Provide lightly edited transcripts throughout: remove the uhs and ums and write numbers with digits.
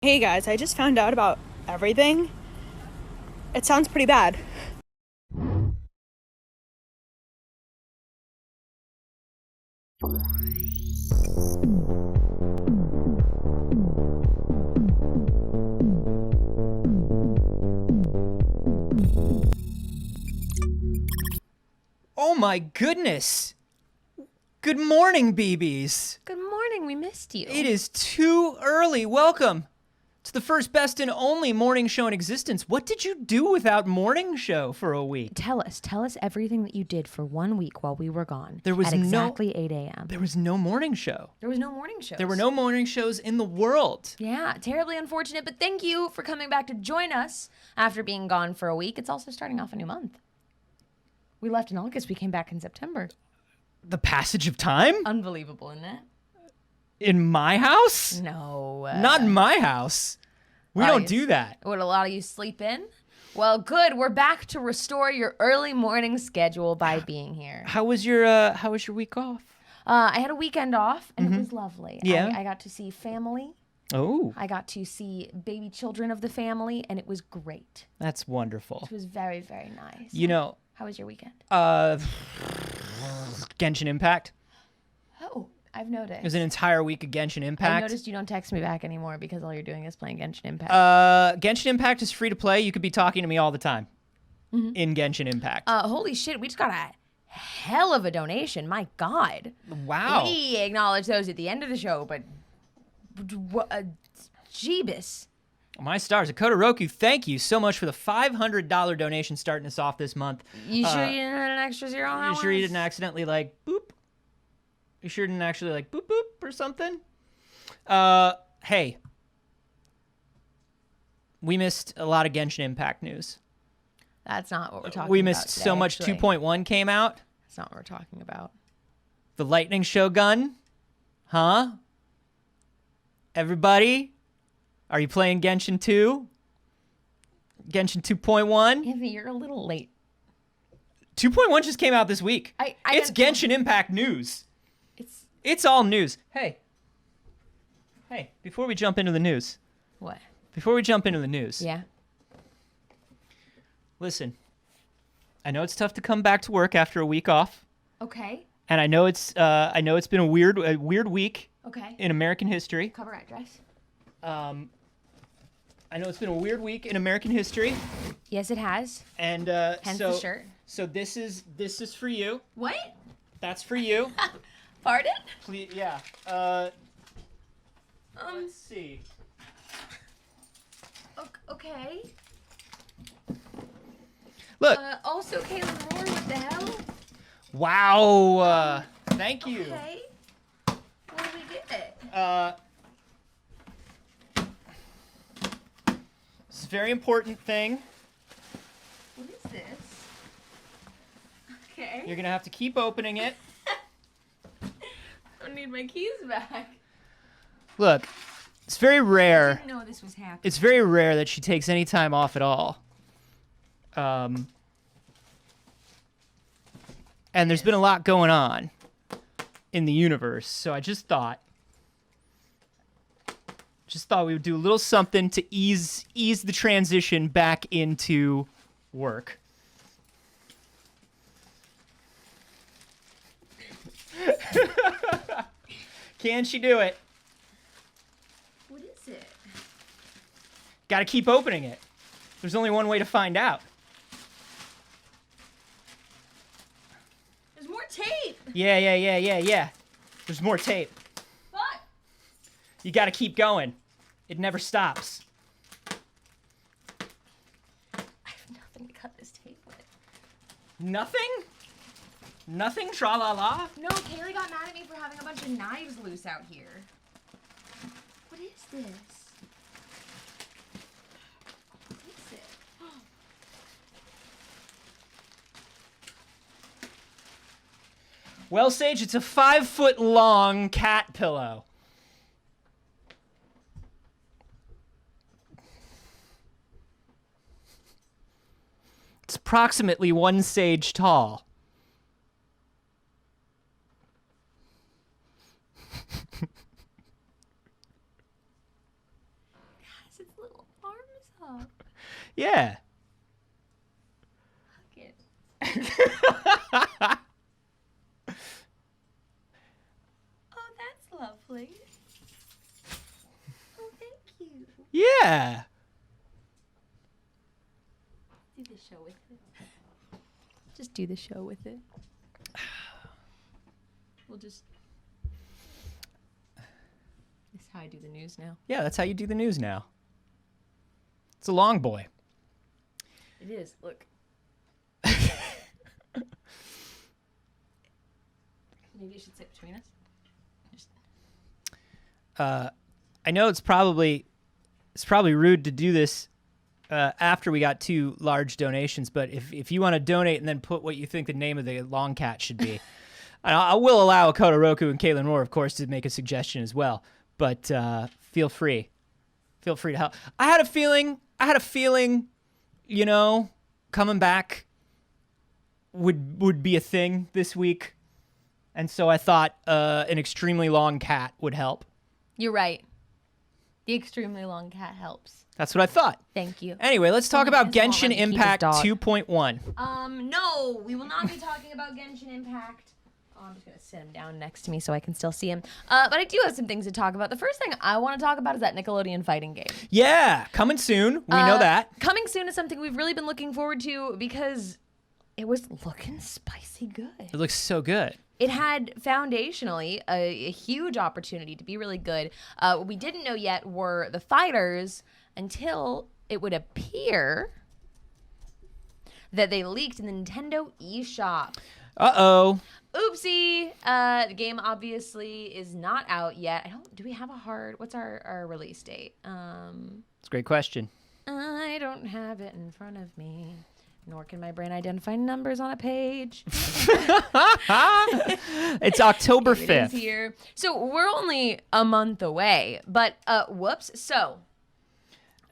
Hey guys, I just found out about everything. It sounds pretty bad. Oh my goodness! Good morning, BBs. Good morning, we missed you. It is too early. Welcome to the first, best, and only morning show in existence. What did you do without morning show for a week? Tell us everything that you did for 1 week while we were gone. There was at exactly 8 a.m. There was no morning show. There was no morning shows. There were no morning shows in the world. Yeah, terribly unfortunate, but thank you for coming back to join us after being gone for a week. It's also starting off a new month. We left in August, we came back in September. The passage of time? Unbelievable, isn't it? In my house? No. Not in my house. We don't do that. Would a lot of you sleep in? Well, good. We're back to restore your early morning schedule by being here. How was your week off? I had a weekend off, and it was lovely. Yeah. I got to see family. Oh, I got to see baby children of the family, and it was great. that's wonderful. It was very, very nice. You know, How was your weekend? Genshin Impact. Oh, I've noticed. It was an entire week of Genshin I Impact. noticed you don't text me back anymore because all you're doing is playing Genshin Impact. Genshin Impact is free to play. You could be talking to me all the time Mm-hmm. in Genshin Impact. Holy shit, we just got a hell of a donation. My God. Wow. We acknowledge those at the end of the show, but Jeebus. My stars. Kodoroku, thank you so much for the $500 donation starting us off this month. You sure you didn't add an extra zero on that You sure you one? didn't accidentally like boop? You sure didn't actually like boop boop or something? Hey. We missed a lot of Genshin Impact news. That's not what we're talking about. We missed today, so much. actually. 2.1 came out. That's not what we're talking about. The Lightning Shogun. Huh? Everybody? Are you playing Genshin 2? Genshin 2.1? Anthony, you're a little late. 2.1 just came out this week. It's gotta- Genshin Impact news. It's It's all news. Hey, before we jump into the news, what? yeah. Listen, I know it's tough to come back to work after a week off, Okay. and I know it's been a weird week Okay. in American history. Cover address. I know it's been a weird week in American history, Yes, it has. and Hence so the shirt. so this is for you. What? That's for you. Pardon? Please, yeah. Let's see. Okay. Look. Also, Caitlin Moore, what the hell? Wow. Thank you. Okay. What do we get? This is a very important thing. What is this? Okay. You're gonna have to keep opening it. I need my keys back. Look, it's very I rare. didn't know this was happening. It's very rare that she takes any time off at all. And there's been a lot going on in the universe, so I just thought we would do a little something to ease the transition back into work. Can she do it? What is it? Gotta keep opening it. There's only one way to find out. There's more tape. Yeah. There's more tape. Fuck. You gotta keep going. It never stops. I have nothing to cut this tape with. Nothing? Nothing? Tra-la-la? No, Kaylee got mad at me for having a bunch of knives loose out here. What is this? What is it? Well, Saige, it's a 5-foot-long cat pillow. It's approximately 1 sage tall. its little arms up. Yeah. Look it. Oh, that's lovely. Oh, thank you. Yeah. Do the show with it. Just do the show with it. We'll just... This is how I do the news now. Yeah, that's how you do the news now. It's a long boy. It is. Look. Maybe it should sit between us. I know it's probably rude to do this after we got 2 large donations, but if you want to donate and then put what you think the name of the long cat should be, I will allow Kodoroku and Kaylin Moore, of course, to make a suggestion as well. But feel free to help. I had a feeling, you know, coming back would be a thing this week, and so I thought an extremely long cat would help. You're right. The extremely long cat helps. That's what I thought. Thank you. Anyway, let's talk about Because I want Genshin him to keep his Impact dog. 2.1. No, we will not be talking about Genshin Impact. Oh, I'm just going to sit him down next to me so I can still see him. But I do have some things to talk about. The first thing I want to talk about is that Nickelodeon fighting game. Yeah, coming soon. We know that. Coming soon is something we've really been looking forward to because it was looking spicy good. It looks so good. It had foundationally a huge opportunity to be really good. What we didn't know yet were the fighters until it would appear that they leaked in the Nintendo eShop. Uh-oh. Oopsie. The game obviously is not out yet. Do we have what's our release date? It's a great question. I don't have it in front of me. Nor can my brain identify numbers on a page. It's October 5th. It is here. So we're only a month away. But whoops. So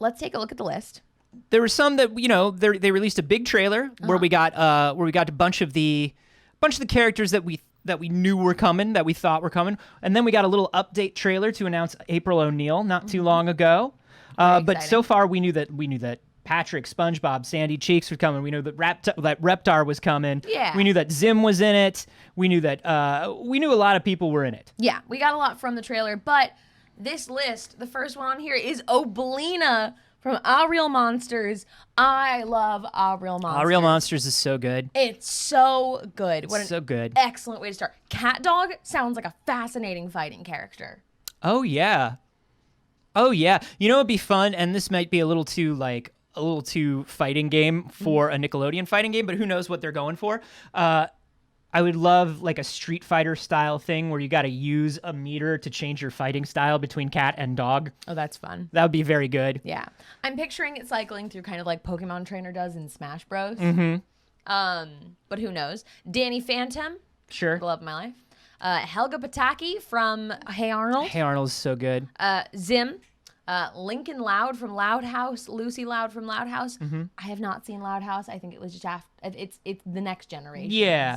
let's take a look at the list. There were some that, you know, they released a big trailer where we got a bunch of the characters that we knew were coming, that we thought were coming, and then we got a little update trailer to announce April O'Neil not too long ago. But so far we knew that Patrick, SpongeBob, Sandy Cheeks was coming. We knew that Reptar was coming. Yeah. We knew that Zim was in it. We knew that we knew a lot of people were in it. Yeah, we got a lot from the trailer, but this list, the first one on here is Oblina from Our Real Monsters. I love Our Real Monsters. Our Real Monsters is so good. It's so good. What an so good. excellent way to start. Cat Dog sounds like a fascinating fighting character. Oh yeah. You know what'd be fun, and this might be a little too fighting game for a Nickelodeon fighting game, but who knows what they're going for. I would love like a Street Fighter style thing where you got to use a meter to change your fighting style between cat and dog. Oh, that's fun. That would be very good. Yeah. I'm picturing it cycling through kind of like Pokemon Trainer does in Smash Bros. But who knows? Danny Phantom, Sure. the love of my life. Helga Pataki from Hey Arnold. Hey Arnold's so good. Zim. Lincoln Loud from Loud House, Lucy Loud from Loud House. I have not seen Loud House. I think it was just after. It's the next generation. Yeah.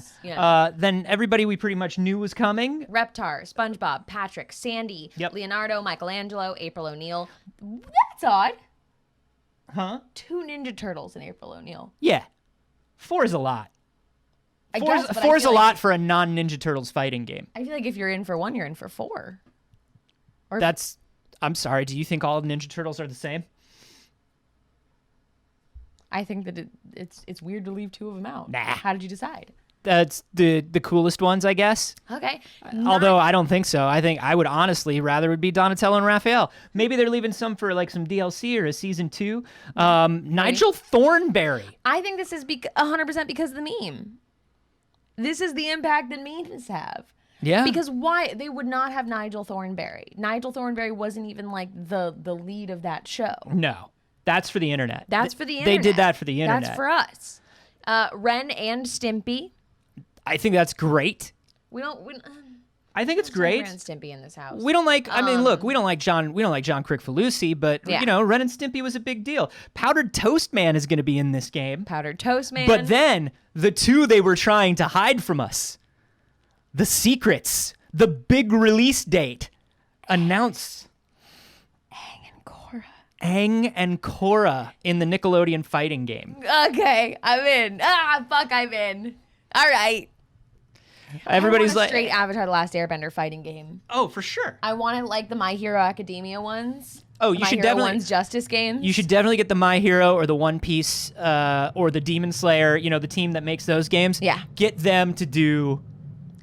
Then everybody we pretty much knew was coming. Reptar, SpongeBob, Patrick, Sandy, Yep. Leonardo, Michelangelo, April O'Neil. That's odd. Huh? 2 Ninja Turtles in April O'Neil. Yeah. 4 is a lot. I guess, but I Four's a feel lot for a non-Ninja Turtles fighting game. I feel like if you're in for 1, you're in for 4. I'm sorry, do you think all Ninja Turtles are the same? I think that it's weird to leave 2 of them out. Nah. How did you decide? That's the coolest ones, I guess. Okay. Although I don't think so. I think I would honestly rather it be Donatello and Raphael. Maybe they're leaving some for like some DLC or a season 2. Nigel Thornberry. I think this is 100% because of the meme. This is the impact that memes have. Yeah. Because why? They would not have Nigel Thornberry. Nigel Thornberry wasn't even like the lead of that show. No. That's for the internet. That's for the internet. They did that for the internet. That's for us. Ren and Stimpy. I think that's great. We don't I think it's great. Ren and Stimpy in this house. We don't like. I mean, look, we don't like John Crickfalusi, but Yeah. you know, Ren and Stimpy was a big deal. Powdered Toast Man is going to be in this game. Powdered Toast Man. But then the 2 they were trying to hide from us, the secrets, the big release date, announced. Aang and Korra. Aang and Korra in the Nickelodeon fighting game. Okay, I'm in. I'm in. All right. Everybody's I want a like, straight Avatar: The Last Airbender fighting game. oh, for sure. I want it like the My Hero Academia ones. Oh, you My should Hero definitely. ones Justice games. You should definitely get the My Hero or the One Piece or the Demon Slayer. You know, the team that makes those games. Yeah. Get them to do.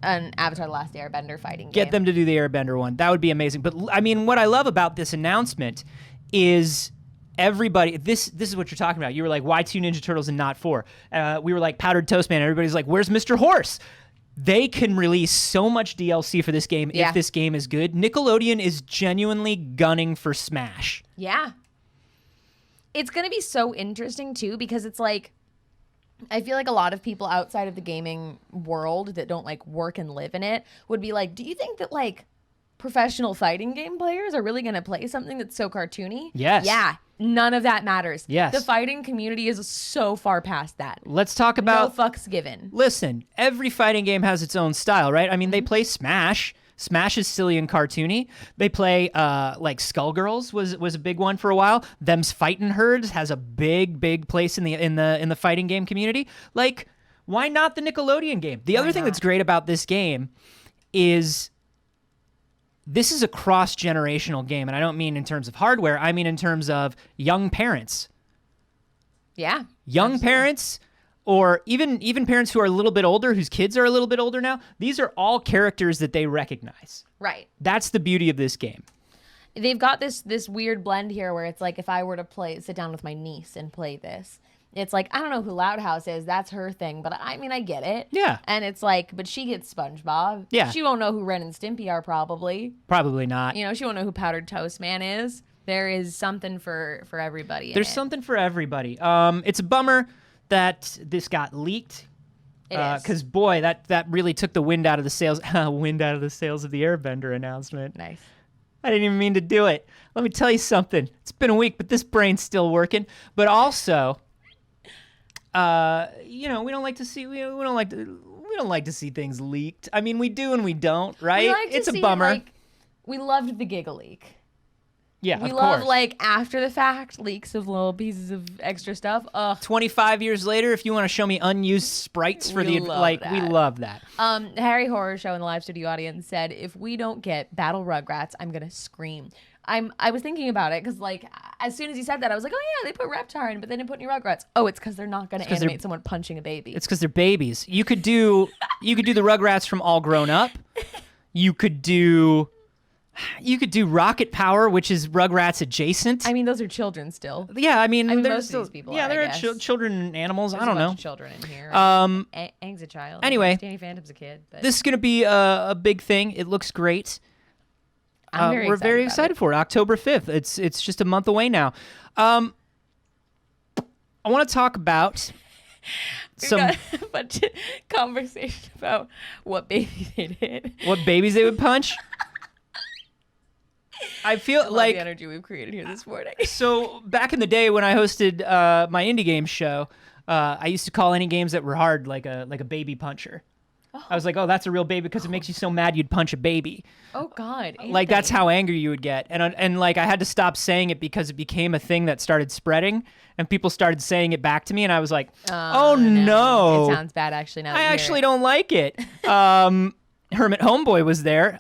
An Avatar: The Last Airbender fighting game. Get them to do the Airbender one. That would be amazing. But I mean, what I love about this announcement is everybody. This is what you're talking about. You were like, why 2 Ninja Turtles and not 4? We were like Powdered Toast Man. Everybody's like, where's Mr. Horse? They can release so much DLC for this game if this game is good. Nickelodeon is genuinely gunning for Smash. Yeah. It's going to be so interesting, too, because it's like, I feel like a lot of people outside of the gaming world that don't like work and live in it would be like, do you think that like professional fighting game players are really going to play something that's so cartoony? Yes. Yeah. None of that matters. Yes. The fighting community is so far past that. Let's talk about... No fucks given. Listen, every fighting game has its own style, right? I mean, they play Smash. Smash is silly and cartoony. They play like Skullgirls was a big one for a while. Them's Fightin' Herds has a big place in the fighting game community. Like, why not the Nickelodeon game? The other thing that's great about this game is this is a cross-generational game, and I don't mean in terms of hardware. I mean in terms of young parents. Yeah. Young parents, or even parents who are a little bit older, whose kids are a little bit older now. These are all characters that they recognize. Right. That's the beauty of this game. They've got this weird blend here where it's like if I were to sit down with my niece and play this, it's like, I don't know who Loud House is. That's her thing. But I mean, I get it. Yeah. And it's like, but she gets SpongeBob. Yeah. She won't know who Ren and Stimpy are probably. Probably not. You know, she won't know who Powdered Toast Man is. There is something for everybody. There's something for everybody. It's a bummer that this got leaked. It is. Because, boy, that really took the wind out of the sails. Wind out of the sails of the Airbender announcement. Nice. I didn't even mean to do it. Let me tell you something. It's been a week, but this brain's still working. But also... you know, we don't like to see things leaked. I mean, we do and we don't, right? We like to It's a see, bummer. like, we loved the Giga leak. Yeah, We of love course. like after the fact leaks of little pieces of extra stuff. Ugh. 25 years later, if you want to show me unused sprites for We the love like, that. we love that. Harry Horror Show in the live studio audience said, if we don't get Battle Rugrats, I'm gonna scream. I was thinking about it because like as soon as he said that, I was like, oh yeah, they put Reptar in, but they didn't put any Rugrats. Oh, it's because they're not gonna animate someone punching a baby. It's because they're babies. You could do the Rugrats from All Grown Up. You could do Rocket Power, which is Rugrats adjacent. I mean, those are children still. Yeah, I mean most there's of still, these people yeah, are, I there are guess. children and animals. There's I don't a bunch know. of children in here. Aang's a child. Anyway, Danny Phantom's a kid. But This is going to be a big thing. It looks great. I'm we're very excited for it. October 5th. It's just a month away now. I want to talk about We've got a bunch of conversation about what baby they did. what babies they would punch. I feel Love like the energy we've created here this morning. so back in the day when I hosted my indie games show, I used to call any games that were hard like a baby puncher. I was like, oh, that's a real baby because it makes you so mad you'd punch a baby. Oh God! Like that's Anthony. how angry you would get, and like I had to stop saying it because it became a thing that started spreading, and people started saying it back to me, and I was like, oh no, It sounds bad actually. Now I actually don't like it. Hermit Homeboy was there.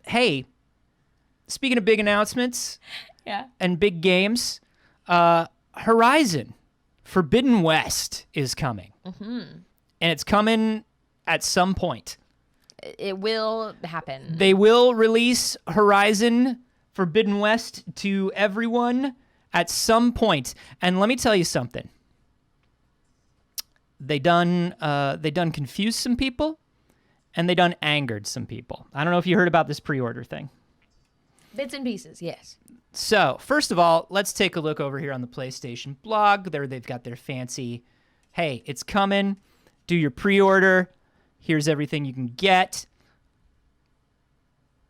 Hey, speaking of big announcements Yeah. and big games, Horizon Forbidden West is coming, and it's coming at some point. It will happen. They will release Horizon Forbidden West to everyone at some point. And let me tell you something. They done confused some people, and they done angered some people. I don't know if you heard about this pre-order thing. Bits and pieces, yes. So, first of all, let's take a look over here on the PlayStation blog. They've got their fancy, hey, it's coming. Do your pre-order. Here's everything you can get.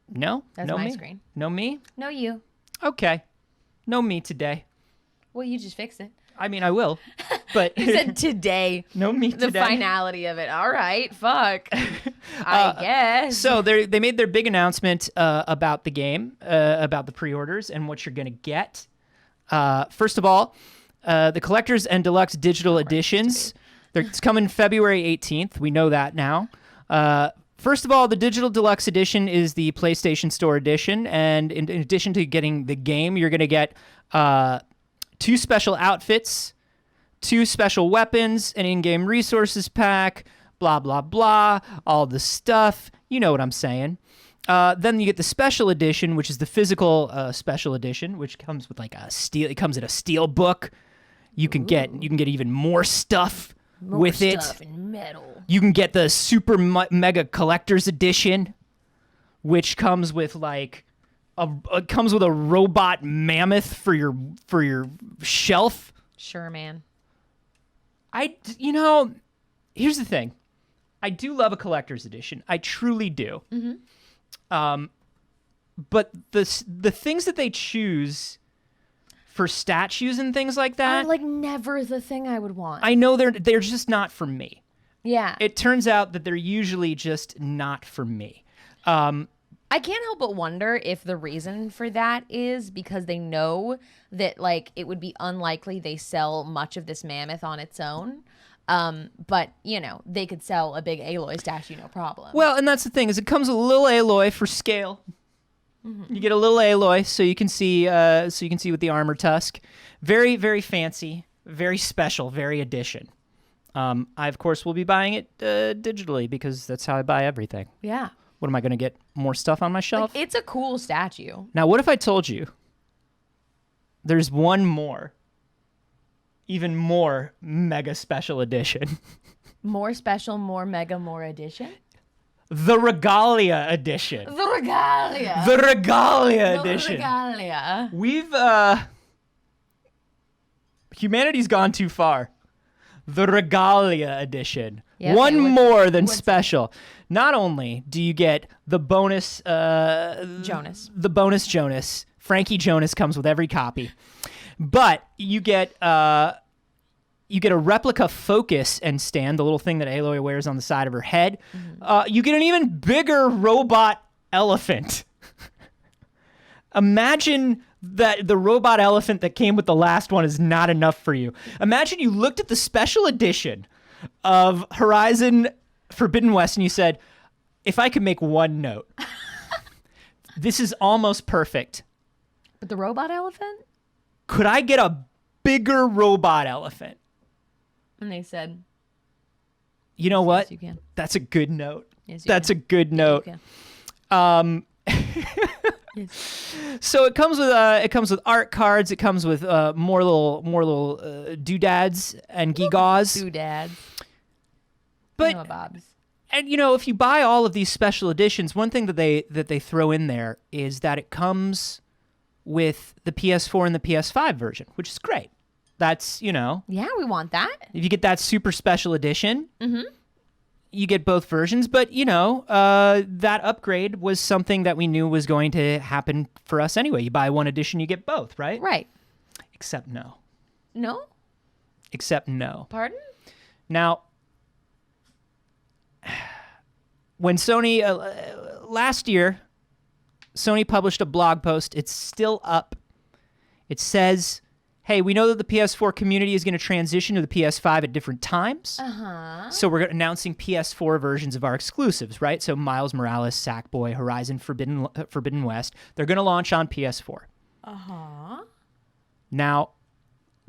No? That's no my me? screen. No me? No, you. Okay. No me today. Well, you just fix it. I mean, I will. But You said today. no me The today. finality of it. All right, fuck. I guess. So they made their big announcement about the game, about the pre-orders and what you're going to get. First of all, the collectors and deluxe digital editions. It's coming February 18th. We know that now. First of all, the digital deluxe edition is the PlayStation Store edition, and in addition to getting the game, you're going to get 2 special outfits, 2 special weapons, an in-game resources pack, blah, blah, blah, all the stuff. You know what I'm saying. Then you get the special edition, which is the physical special edition, which comes with like a steel. It comes in a steel book. You can get even more stuff with stuff it. and metal. You can get the super mega collector's edition, which comes with like comes with a robot mammoth for your shelf. Sure, man. Here's the thing. I do love a collector's edition. I truly do. Mm-hmm. But the things that they choose for statues and things like that are like never the thing I would want. I know they're just not for me. Yeah. It turns out that they're usually just not for me. I can't help but wonder if the reason for that is because they know that like it would be unlikely they sell much of this mammoth on its own. But they could sell a big Aloy statue, no problem. Well, and that's the thing is it comes with a little Aloy for scale. Mm-hmm. You get a little Aloy so you can see with the armor tusk. Very, very fancy, very special, very edition. I of course will be buying it digitally because that's how I buy everything. Yeah. What am I going to get more stuff on my shelf? Like, it's a cool statue. Now, what if I told you there's one more, even more mega special edition? More special, more mega, more edition? The Regalia edition. The Regalia. The Regalia edition. The Regalia. We've, humanity's gone too far. The Regalia edition. Yeah, one okay, more than special. Not only do you get the bonus Jonas. The bonus Jonas. Frankie Jonas comes with every copy. But you get a replica focus and stand, the little thing that Aloy wears on the side of her head. Mm-hmm. You get an even bigger robot elephant. Imagine that the robot elephant that came with the last one is not enough for you. Imagine you looked at the special edition of Horizon Forbidden West and you said, if I could make one note, this is almost perfect. But the robot elephant? Could I get a bigger robot elephant? And they said, you know what? Yes, you can. That's a good note. Yes, you That's can. a good note. Yes. So it comes with art cards. It comes with more little doodads and gewgaws. Doodads. But Bobs. and if you buy all of these special editions, one thing that they throw in there is that it comes with the PS4 and the PS5 version, which is great. That's Yeah, we want that. if you get that super special edition. Mm-hmm. You get both versions, but that upgrade was something that we knew was going to happen for us anyway. You buy one edition, you get both, right? Right. Except no. No? Except no. Pardon? Now, when Sony last year, Sony published a blog post. It's still up. It says, hey, we know that the PS4 community is going to transition to the PS5 at different times. Uh-huh. So we're announcing PS4 versions of our exclusives, right? So Miles Morales, Sackboy, Horizon Forbidden West, they're going to launch on PS4. Uh-huh. Now,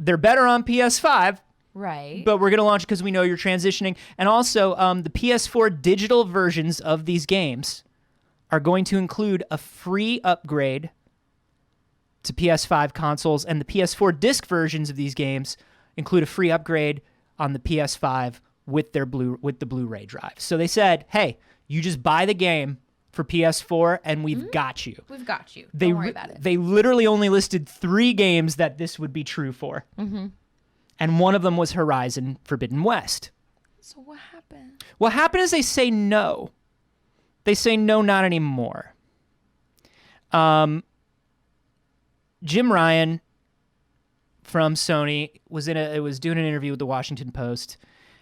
they're better on PS5, Right. but we're going to launch because we know you're transitioning. And also, the PS4 digital versions of these games are going to include a free upgrade to PS5 consoles, and the PS4 disc versions of these games include a free upgrade on the PS5 with the Blu-ray drive. So they said, "Hey, you just buy the game for PS4, and we've got you." We've got you. Don't worry about it. They literally only listed 3 games that this would be true for, and one of them was Horizon Forbidden West. So what happened? What happened is they say no. They say no, not anymore. Jim Ryan from Sony was doing an interview with the Washington Post,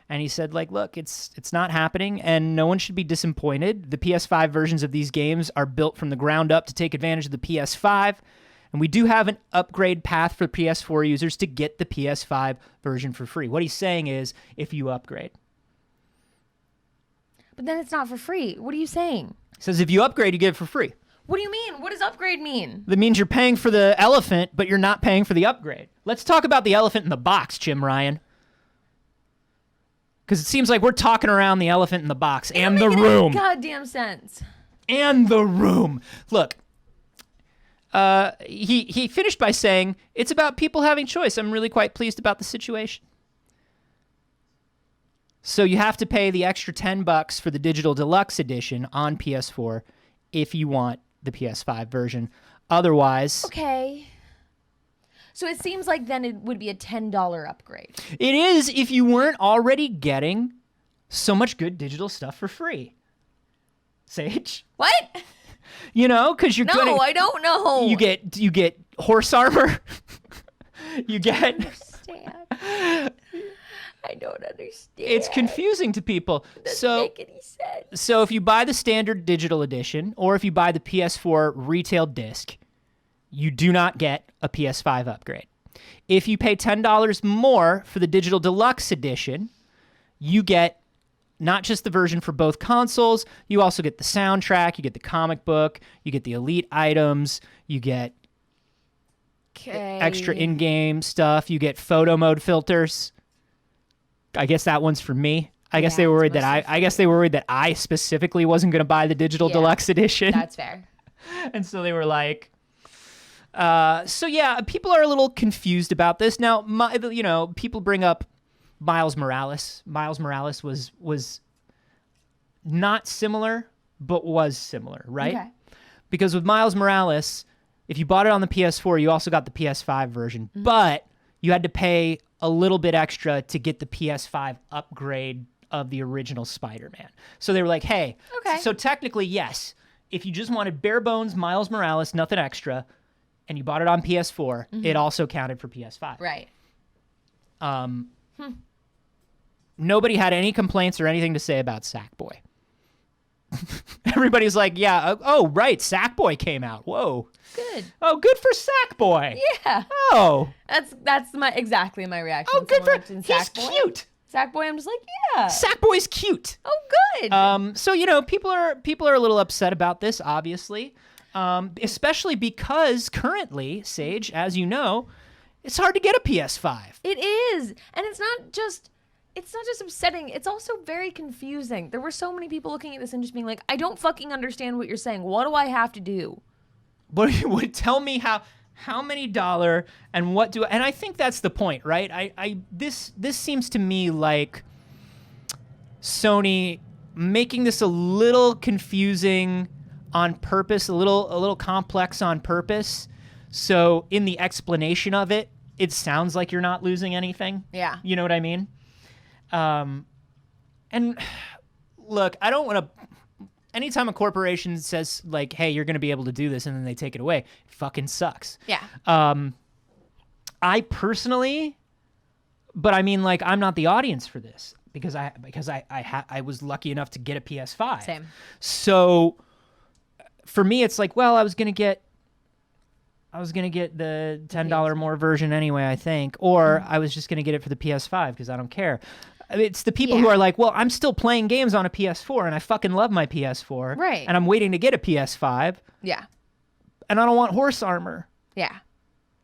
and he said, like, look, it's not happening, and no one should be disappointed. The PS5 versions of these games are built from the ground up to take advantage of the PS5, And we do have an upgrade path for PS4 users to get the PS5 version for free. What he's saying is if you upgrade. But then it's not for free. What are you saying? He says if you upgrade, you get it for free. What do you mean? What does upgrade mean? That means you're paying for the elephant, but you're not paying for the upgrade. Let's talk about the elephant in the box, Jim Ryan. Because it seems like we're talking around the elephant in the box and the room. Goddamn sense. And the room. Look, he finished by saying, it's about people having choice. I'm really quite pleased about the situation. So you have to pay the extra $10 for the digital deluxe edition on PS4 if you want the PS5 version. Otherwise... Okay. So it seems like then it would be a $10 upgrade. It is if you weren't already getting so much good digital stuff for free. Saige? What? You know, because you're No, I don't know. You get horse armor. You get... I don't understand. I don't understand. It's confusing to people. It doesn't make any sense. So if you buy the standard digital edition or if you buy the PS4 retail disc, you do not get a PS5 upgrade. If you pay $10 more for the digital deluxe edition, you get not just the version for both consoles, you also get the soundtrack, you get the comic book, you get the elite items, you get extra in-game stuff, you get photo mode filters. I guess that one's for me. I guess they were worried that I specifically wasn't going to buy the digital deluxe edition. That's fair. And so they were like, so yeah, people are a little confused about this. Now, people bring up Miles Morales. Miles Morales was not similar, but was similar, right? Okay. Because with Miles Morales, if you bought it on the PS4, you also got the PS5 version, but you had to pay a little bit extra to get the PS5 upgrade of the original Spider-Man. So they were like, hey, so technically, yes, if you just wanted bare bones Miles Morales, nothing extra, and you bought it on PS4, it also counted for PS5. Right. Nobody had any complaints or anything to say about Sackboy. Everybody's like, yeah, oh, right, Sackboy came out. Whoa. Good. Oh, good for Sackboy. Yeah. Oh. That's exactly my reaction. Oh, good for He's Sackboy. Cute. Sackboy, I'm just like, yeah. Sackboy's cute. Oh, good. So people are a little upset about this, obviously, especially because currently, Saige, as you know, it's hard to get a PS5. It is, and it's not just upsetting. It's also very confusing. There were so many people looking at this and just being like, I don't fucking understand what you're saying. What do I have to do? What tell me how many dollar and what do and I think that's the point, right? This seems to me like Sony making this a little confusing on purpose, a little complex on purpose. So in the explanation of it, it sounds like you're not losing anything. Yeah. You know what I mean? And look, I don't want to. Anytime a corporation says like, "Hey, you're going to be able to do this," and then they take it away, it fucking sucks. Yeah. I personally, but I mean, like, I'm not the audience for this because I was lucky enough to get a PS5. Same. So for me, it's like, well, I was gonna get the $10 more version anyway, I think, or I was just gonna get it for the PS5 because I don't care. It's the people who are like, well, I'm still playing games on a PS4 and I fucking love my PS4. Right. And I'm waiting to get a PS5. Yeah. And I don't want horse armor. Yeah.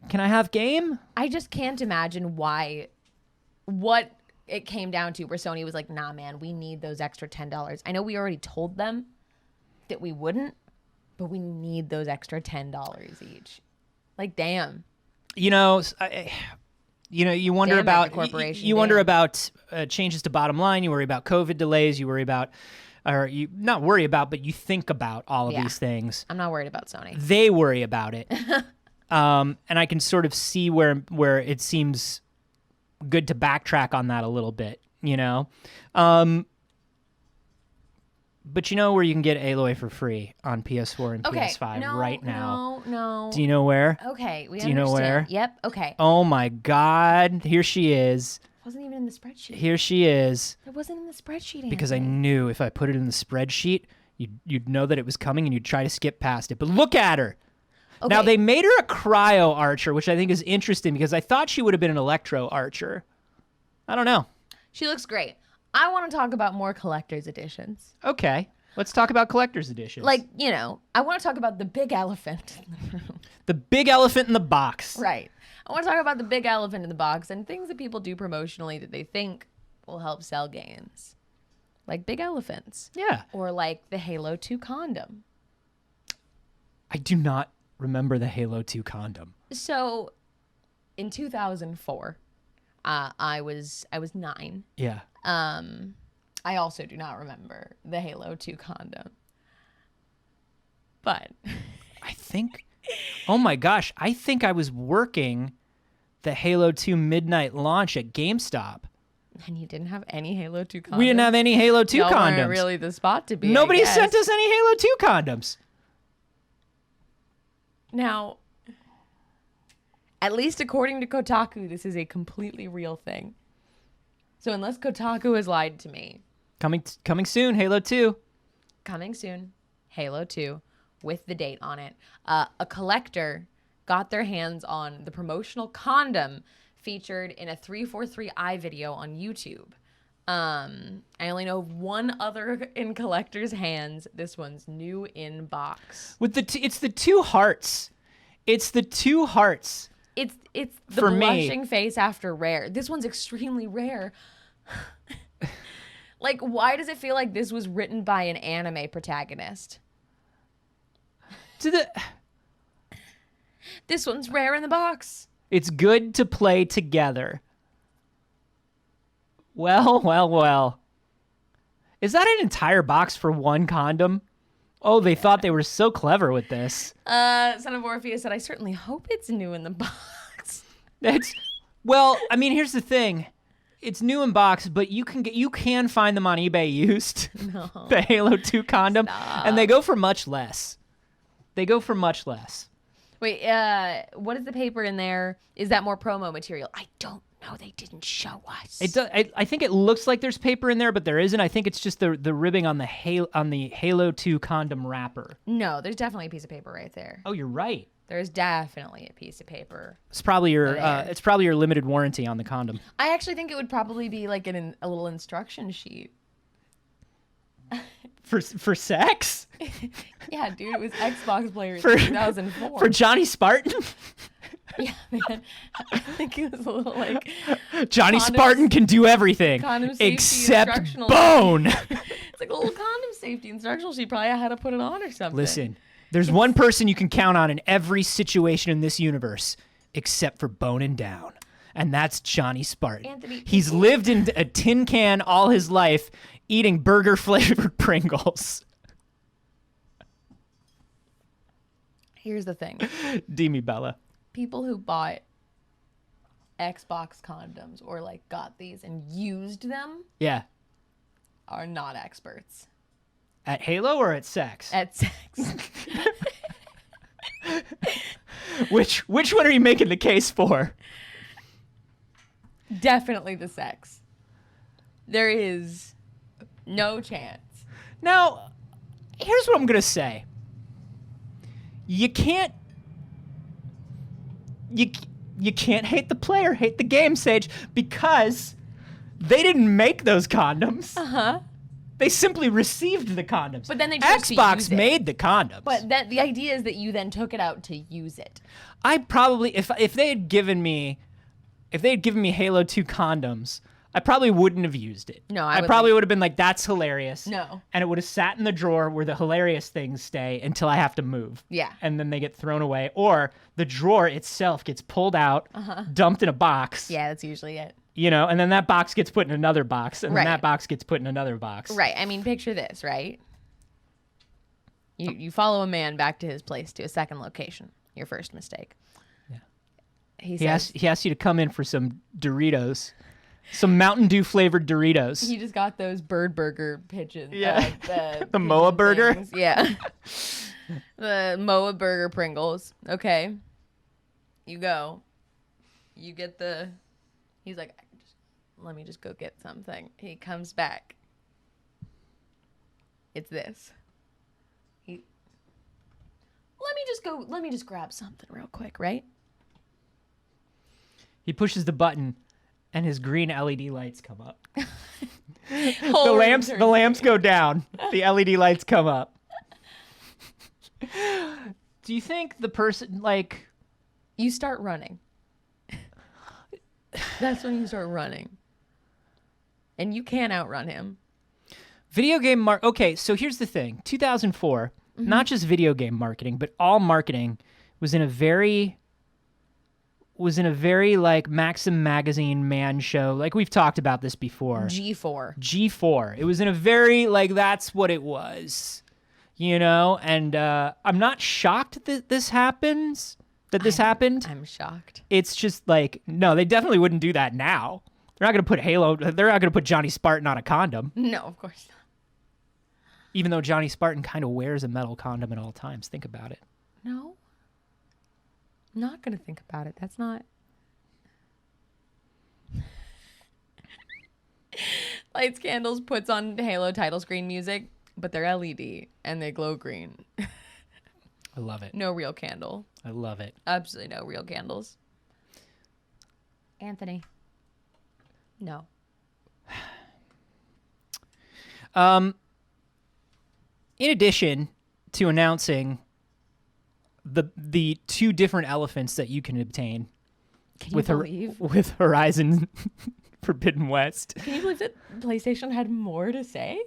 Can I have game? I just can't imagine what it came down to where Sony was like, nah, man, we need those extra $10. I know we already told them that we wouldn't, but we need those extra $10 each. Like, damn. You know, you wonder Damn it, about the corporation, you wonder about changes to bottom line. You worry about COVID delays. You worry about, or you not worry about, but you think about all of these things. I'm not worried about Sony. They worry about it, and I can sort of see where it seems good to backtrack on that a little bit. You know, but you know where you can get Aloy for free on PS4 and PS5 right now. No. Do you know where? Okay, we Do you know understand. where? Yep. Okay. Oh my God! Here she is. Wasn't even in the spreadsheet. Here she is. It wasn't in the spreadsheet. Because I Anthony. knew if I put it in the spreadsheet, you'd know that it was coming and you'd try to skip past it. But look at her. Okay. Now, they made her a cryo archer, which I think is interesting because I thought she would have been an electro archer. I don't know. She looks great. I want to talk about more collector's editions. Okay. Let's talk about collector's editions. Like, you know, I want to talk about the big elephant in the room. The big elephant in the box. Right. I want to talk about the big elephant in the box and things that people do promotionally that they think will help sell games. Like big elephants. Yeah. Or like the Halo 2 condom. I do not remember the Halo 2 condom. So, in 2004, I was 9. Yeah. I also do not remember the Halo 2 condom. But I think, oh my gosh, I think I was working the Halo 2 midnight launch at GameStop. and you didn't have any Halo 2 condoms. We didn't have any Halo 2 Y'all condoms. weren't really the spot to be. Nobody I guess. sent us any Halo 2 condoms. Now, at least according to Kotaku, this is a completely real thing. So unless Kotaku has lied to me, Coming soon, Halo 2. coming soon, Halo 2, with the date on it. A collector got their hands on the promotional condom featured in a 343i video on YouTube. I only know of one other in collector's hands. This one's new in box. With it's the two hearts. It's the two hearts. It's the For me. blushing face after rare. This one's extremely rare. Like, why does it feel like this was written by an anime protagonist? This one's rare in the box. It's good to play together. Well. Is that an entire box for one condom? Oh, they thought they were so clever with this. Son of Orpheus said, I certainly hope it's new in the box. I mean, here's the thing. It's new in box, but you can find them on eBay used. No. The Halo 2 condom. Stop. And they go for much less. Wait, what is the paper in there? Is that more promo material? I don't know. They didn't show us. It does, I think it looks like there's paper in there, but there isn't. I think it's just the ribbing on the Halo 2 condom wrapper. No, there's definitely a piece of paper right there. Oh, you're right. There's definitely a piece of paper. It's probably your There. it's probably your limited warranty on the condom. I actually think it would probably be like a little instruction sheet. For sex? Yeah, dude, it was Xbox player in For- 2004. For Johnny Spartan? Yeah, man. I think it was a little like Johnny Condom- Spartan can do everything condom safety except instructional- bone. it's like a little condom safety instructional sheet. Probably had to put it on or something. Listen, there's one person you can count on in every situation in this universe except for boning down. And that's Johnny Spartan. Anthony, He's lived in a tin can all his life eating burger-flavored Pringles. Here's the thing. Demi Bella. People who bought Xbox condoms or like got these and used them Yeah. are not experts At Halo or at sex? at sex. Which one are you making the case for? Definitely the sex. There is no chance. Now, here's what I'm going to say. You can't hate the player, hate the game, Saige, because they didn't make those condoms. Uh-huh. They simply received the condoms. But then they chose to Xbox use it. made the condoms. But the idea is that you then took it out to use it. I probably if they had given me Halo 2 condoms, I probably wouldn't have used it. No, I probably would have been like, that's hilarious. No. And it would have sat in the drawer where the hilarious things stay until I have to move. Yeah. And then they get thrown away. Or the drawer itself gets pulled out, dumped in a box. Yeah, that's usually it. You know, and then that box gets put in another box, and Right. then that box gets put in another box. Right. I mean, picture this, right? You follow a man back to his place, to a second location. Your first mistake. Yeah. He He says asked you to come in for some Doritos. Some Mountain Dew flavored Doritos. he just got those bird burger pigeons. Yeah. The The Moa pigeon burger? things. Yeah. The Moa burger Pringles. Okay. You go. You get the. He's like, let me just go get something. He comes back. It's this. Let me just grab something real quick, right? He pushes the button, and his green LED lights come up. Whole room The lamps go down. The LED lights come up. Do you think the person, like... You start running. That's when you start running. And you can't outrun him. Video game okay, so here's the thing. 2004, not just video game marketing, but all marketing was in a very like Maxim magazine man show. Like we've talked about this before. G4. It was in a very like that's what it was. You know, and I'm not shocked that this happens. This happened. I'm shocked. It's just like no, they definitely wouldn't do that now. They're not going to put Halo. They're not going to put Johnny Spartan on a condom. No, of course not. Even though Johnny Spartan kind of wears a metal condom at all times. Think about it. No. I'm not going to think about it. That's not. Lights Candles puts on Halo title screen music, but they're LED and they glow green. I love it. No real candle. I love it. Absolutely no real candles. Anthony. No. In addition to announcing the two different elephants that you can obtain with Horizon Forbidden West. Can you believe that PlayStation had more to say?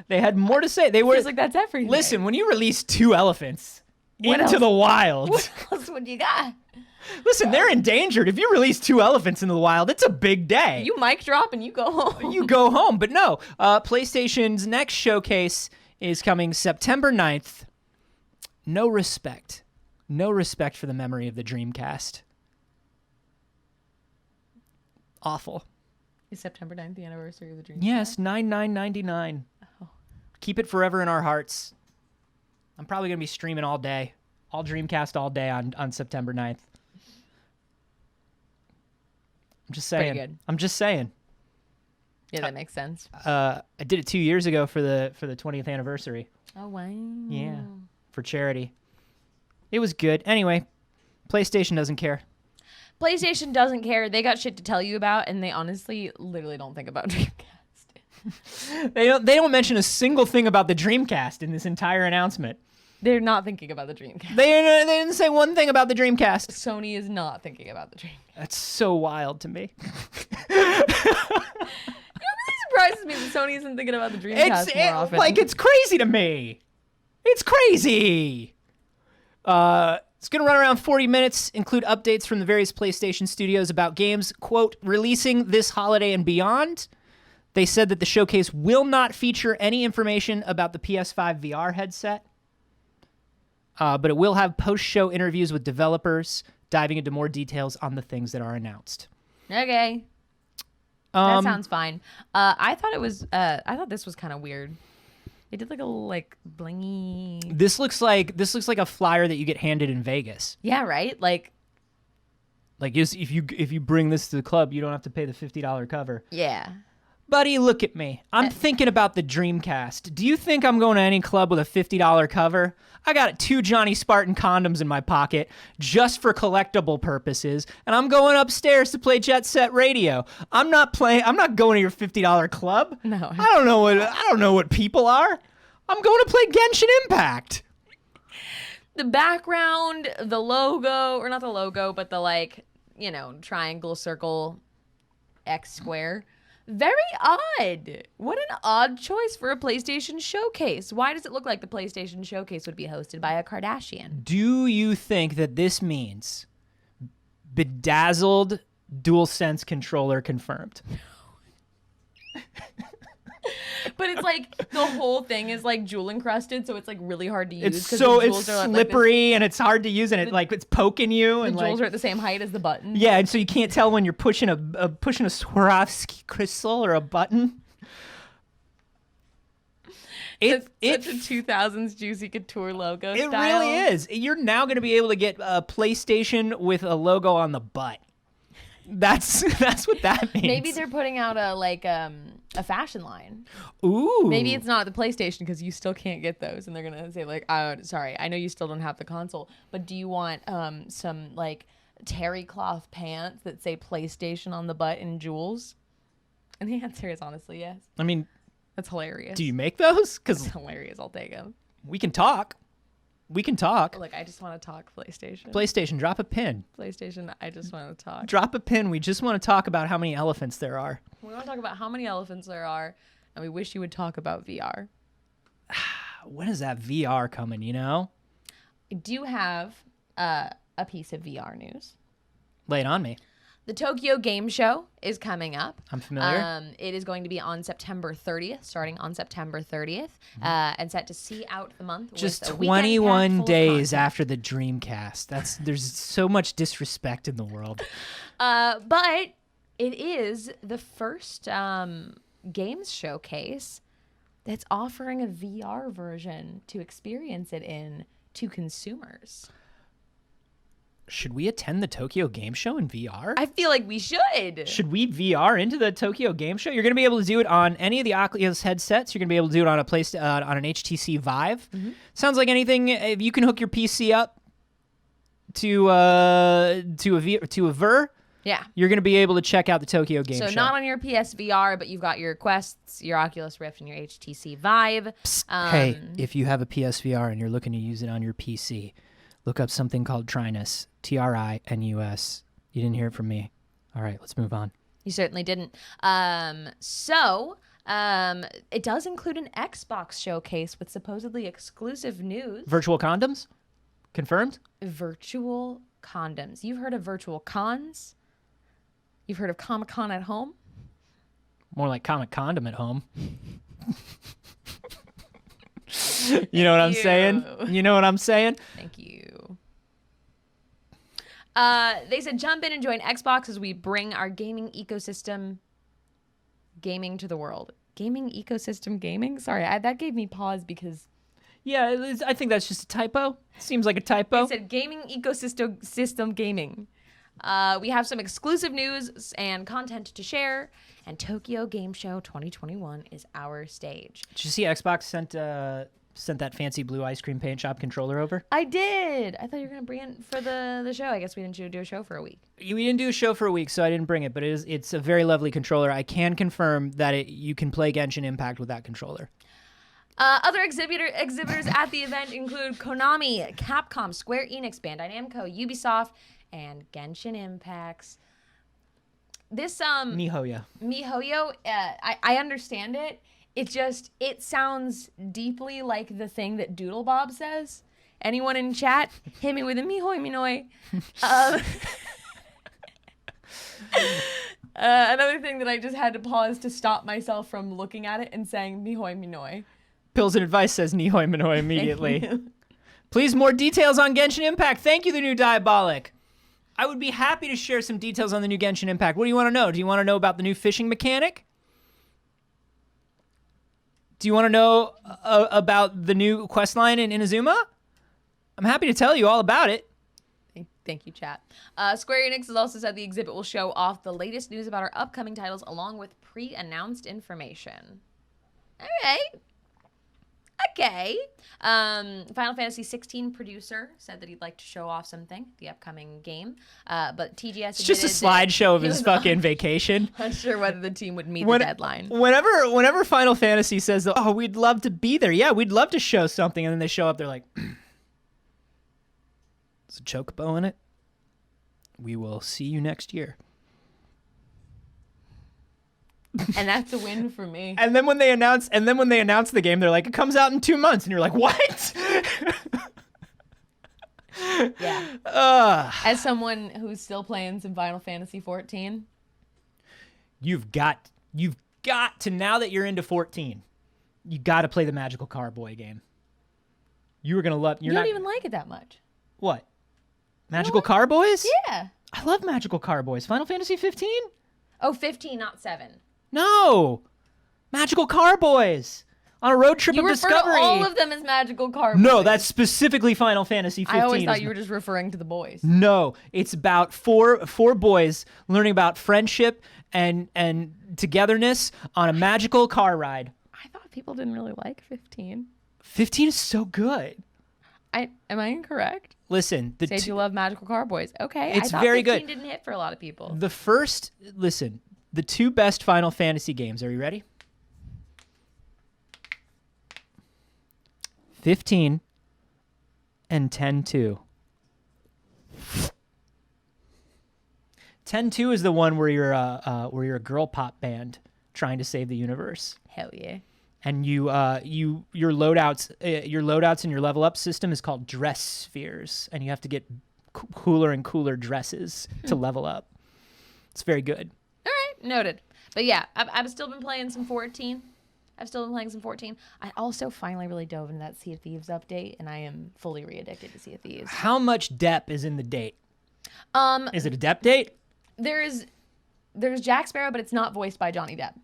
They had more to say. They were Feels like that's everything. Listen, when you release two elephants What into else? the wild. What else would you got? Listen, they're endangered. If you release two elephants into the wild, it's a big day. You mic drop and you go home. You go home. But no, PlayStation's next showcase is coming September 9th. No respect. No respect for the memory of the Dreamcast. Awful. Is September 9th the anniversary of the Dreamcast? Yes, 9/9/99. Oh. Keep it forever in our hearts. I'm probably going to be streaming all day. All Dreamcast all day on September 9th. I'm just saying. Pretty good. I'm just saying. Yeah, that makes sense. I did it 2 years ago for the 20th anniversary. Oh, wow. Yeah, for charity. It was good. Anyway, PlayStation doesn't care. PlayStation doesn't care. They got shit to tell you about, and they honestly literally don't think about Dreamcast. They don't mention a single thing about the Dreamcast in this entire announcement. They're not thinking about the Dreamcast. They didn't say one thing about the Dreamcast. Sony is not thinking about the Dreamcast. That's so wild to me. It really surprises me that Sony isn't thinking about the Dreamcast more often. It's crazy to me. It's crazy. It's going to run around 40 minutes, include updates from the various PlayStation studios about games, quote, releasing this holiday and beyond. They said that the showcase will not feature any information about the PS5 VR headset, but it will have post-show interviews with developers, diving into more details on the things that are announced. Okay. That sounds fine. I thought this was kind of weird. They did like a little blingy. This looks like a flyer that you get handed in Vegas. Yeah, right. Like if you bring this to the club, you don't have to pay the $50 cover. Yeah. Buddy, look at me. I'm thinking about the Dreamcast. Do you think I'm going to any club with a $50 cover? I got 2 Johnny Spartan condoms in my pocket just for collectible purposes, and I'm going upstairs to play Jet Set Radio. I'm not going to your $50 club. No. I don't know what people are. I'm going to play Genshin Impact. The background, the logo, or not the logo, but the triangle, circle, X square. Very odd. What an odd choice for a PlayStation showcase. Why does it look like the PlayStation showcase would be hosted by a Kardashian? Do you think that this means bedazzled DualSense controller confirmed? But it's like the whole thing is like jewel encrusted, so it's like really hard to use. It's slippery and it's hard to use, and it's poking you. The jewels are at the same height as the button. Yeah, and so you can't tell when you're pushing a Swarovski crystal or a button. It's a 2000s Juicy Couture logo It style. really is. You're now going to be able to get a PlayStation with a logo on the butt. That's what that means. Maybe they're putting out a a fashion line. Ooh. Maybe it's not the PlayStation because you still can't get those, and they're gonna say like, "Oh, sorry, I know you still don't have the console, but do you want some like terry cloth pants that say PlayStation on the butt in jewels?" And the answer is honestly yes. I mean, That's hilarious. do you make those? Because That's hilarious. I'll take them. we can talk. We can talk. Look, I just want to talk PlayStation. PlayStation, drop a pin. PlayStation, I just want to talk. Drop a pin. We just want to talk about how many elephants there are. We want to talk about how many elephants there are, and we wish you would talk about VR. When is that VR coming, you know? I do have a piece of VR news. Lay it on me. The Tokyo Game Show is coming up. I'm familiar. It is going to be on September 30th, starting on September 30th, and set to see out the month. Just with a weekend packed 21 full of days content. after the Dreamcast. There's so much disrespect in the world. But it is the first games showcase that's offering a VR version to experience it in to consumers. Should we attend the Tokyo Game Show in VR? I feel like we should. Should we VR into the Tokyo Game Show? You're going to be able to do it on any of the Oculus headsets. You're going to be able to do it on on an HTC Vive. Sounds like anything. If you can hook your PC up to a VR, Yeah. you're going to be able to check out the Tokyo Game So Show. not on your PSVR, but you've got your Quests, your Oculus Rift, and your HTC Vive. Hey, if you have a PSVR and you're looking to use it on your PC, look up something called Trinus, Trinus. You didn't hear it from me. All right, let's move on. You certainly didn't. It does include an Xbox showcase with supposedly exclusive news. Virtual condoms? Confirmed? Virtual condoms. You've heard of virtual cons? You've heard of Comic-Con at home? More like Comic Condom at home. You know what I'm saying? You know what I'm saying? Thank you. They said, jump in and join Xbox as we bring our gaming ecosystem gaming to the world. Gaming ecosystem gaming? Sorry, that gave me pause because... Yeah, I think that's just a typo. Seems like a typo. They said gaming ecosystem gaming. We have some exclusive news and content to share, and Tokyo Game Show 2021 is our stage. Did you see Xbox sent that fancy blue ice cream paint shop controller over? I did. I thought you were going to bring it for the show. I guess we didn't do a show for a week. We didn't do a show for a week, so I didn't bring it, but it's a very lovely controller. I can confirm that you can play Genshin Impact with that controller. Other exhibitors at the event include Konami, Capcom, Square Enix, Bandai Namco, Ubisoft, and Genshin Impact's. This MiHoYo. MiHoYo, I understand it. It sounds deeply like the thing that Doodle Bob says. Anyone in chat, hit me with a mihoy minoi. Another thing that I just had to pause to stop myself from looking at it and saying mihoy minoi. Pills and Advice says Nihoi Minoi immediately. Thank you. Please, more details on Genshin Impact. Thank you, the new Diabolic. I would be happy to share some details on the new Genshin Impact. What do you want to know? Do you want to know about the new fishing mechanic? Do you want to know about the new quest line in Inazuma? I'm happy to tell you all about it. Thank you, chat. Square Enix has also said the exhibit will show off the latest news about our upcoming titles along with pre-announced information. All right. Okay. Final Fantasy 16 producer said that he'd like to show off something, the upcoming game. But TGS It's just a slideshow of his fucking vacation. Unsure whether the team would meet the deadline. Whenever Final Fantasy says, oh, we'd love to be there. Yeah, we'd love to show something. And then they show up, they're like, there's a chocobo in it. We will see you next year. And that's a win for me. And then when they announce the game, they're like, it comes out in 2 months, and you're like, what? Yeah. As someone who's still playing some Final Fantasy 14, you've got to, now that you're into 14, you got to play the Magical Carboy game. You were gonna love. You don't even like it that much. What? Magical Carboys? Yeah. I love Magical Carboys. Final Fantasy 15? Oh, 15, not 7. No, Magical Carboys. On a road trip You of refer discovery. to all of them as magical car boys. No, that's specifically Final Fantasy 15. I always thought you were just referring to the boys. No, it's about four boys learning about friendship and togetherness on a magical car ride. I thought people didn't really like 15. 15 is so good. Am I incorrect? Listen, Saige, you love magical car boys. Okay, It's I thought very 15 good. didn't hit for a lot of people. The two best Final Fantasy games. Are you ready? 15 and 10-2. 10-2 is the one where you're a girl pop band trying to save the universe. Hell yeah. And your loadouts and your level up system is called dress spheres, and you have to get cooler and cooler dresses to level up. It's very good. All right, noted. But yeah, I've still been playing some 14. I also finally really dove into that Sea of Thieves update, and I am fully re-addicted to Sea of Thieves. How much depth is in the date? Is it a depth date? There's Jack Sparrow, but it's not voiced by Johnny Depp.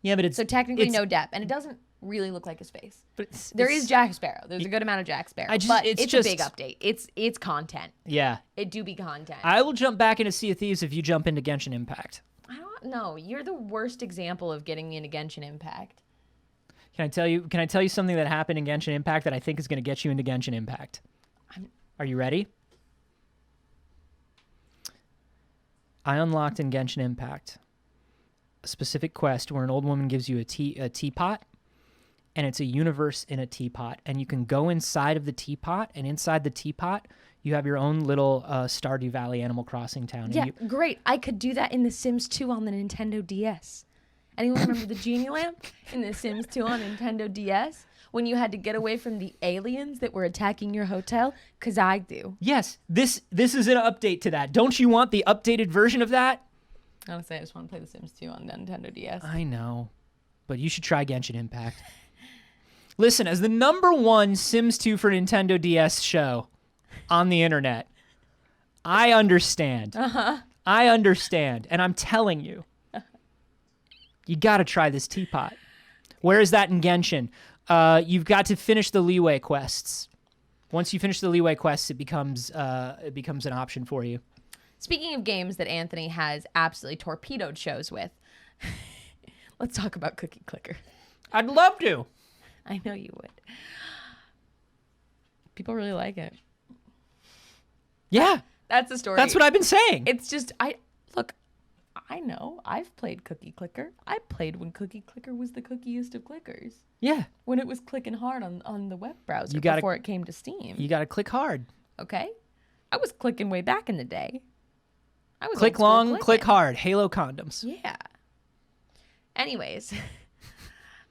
Yeah, but it's So technically no Depp, and it doesn't really look like his face. But There is Jack Sparrow. There's a good amount of Jack Sparrow, but it's a big update. It's content. Yeah. It do be content. I will jump back into Sea of Thieves if you jump into Genshin Impact. I don't know. You're the worst example of getting me into Genshin Impact. Can I tell you something that happened in Genshin Impact that I think is going to get you into Genshin Impact? Are you ready? I unlocked in Genshin Impact a specific quest where an old woman gives you a teapot, and it's a universe in a teapot, and you can go inside of the teapot, and inside the teapot you have your own little Stardew Valley Animal Crossing town. Yeah, great. I could do that in The Sims 2 on the Nintendo DS. Anyone remember the genie lamp in The Sims 2 on Nintendo DS? When you had to get away from the aliens that were attacking your hotel? Because I do. Yes, this is an update to that. Don't you want the updated version of that? Honestly, I just want to play The Sims 2 on the Nintendo DS. I know, but you should try Genshin Impact. Listen, as the #1 Sims 2 for Nintendo DS show on the internet, I understand. I understand, and I'm telling you, you got to try this teapot. Where is that in Genshin? You've got to finish the leeway quests. Once you finish the leeway quests, it becomes an option for you. Speaking of games that Anthony has absolutely torpedoed shows with, let's talk about Cookie Clicker. I'd love to. I know you would. People really like it. Yeah. That's the story. That's what I've been saying. It's just, I know. I've played Cookie Clicker. I played when Cookie Clicker was the cookiest of clickers. Yeah. When it was clicking hard on the web browser before it came to Steam. You got to click hard. Okay? I was clicking way back in the day. I was click long, click hard. Halo condoms. Yeah. Anyways,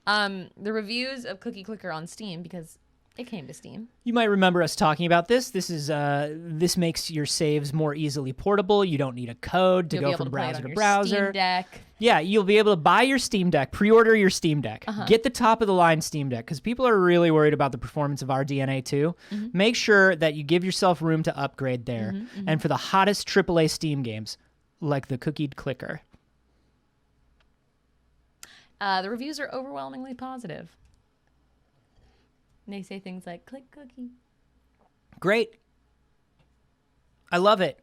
the reviews of Cookie Clicker on Steam, because it came to Steam. You might remember us talking about this. This makes your saves more easily portable. You don't need a code to go from browser to browser. Steam Deck. Yeah, you'll be able to buy your Steam Deck, pre-order your Steam Deck, get the top of the line Steam Deck, because people are really worried about the performance of RDNA 2. Make sure that you give yourself room to upgrade there. And for the hottest AAA Steam games, like the Cookie Clicker. The reviews are overwhelmingly positive. And they say things like, click cookie. Great. I love it.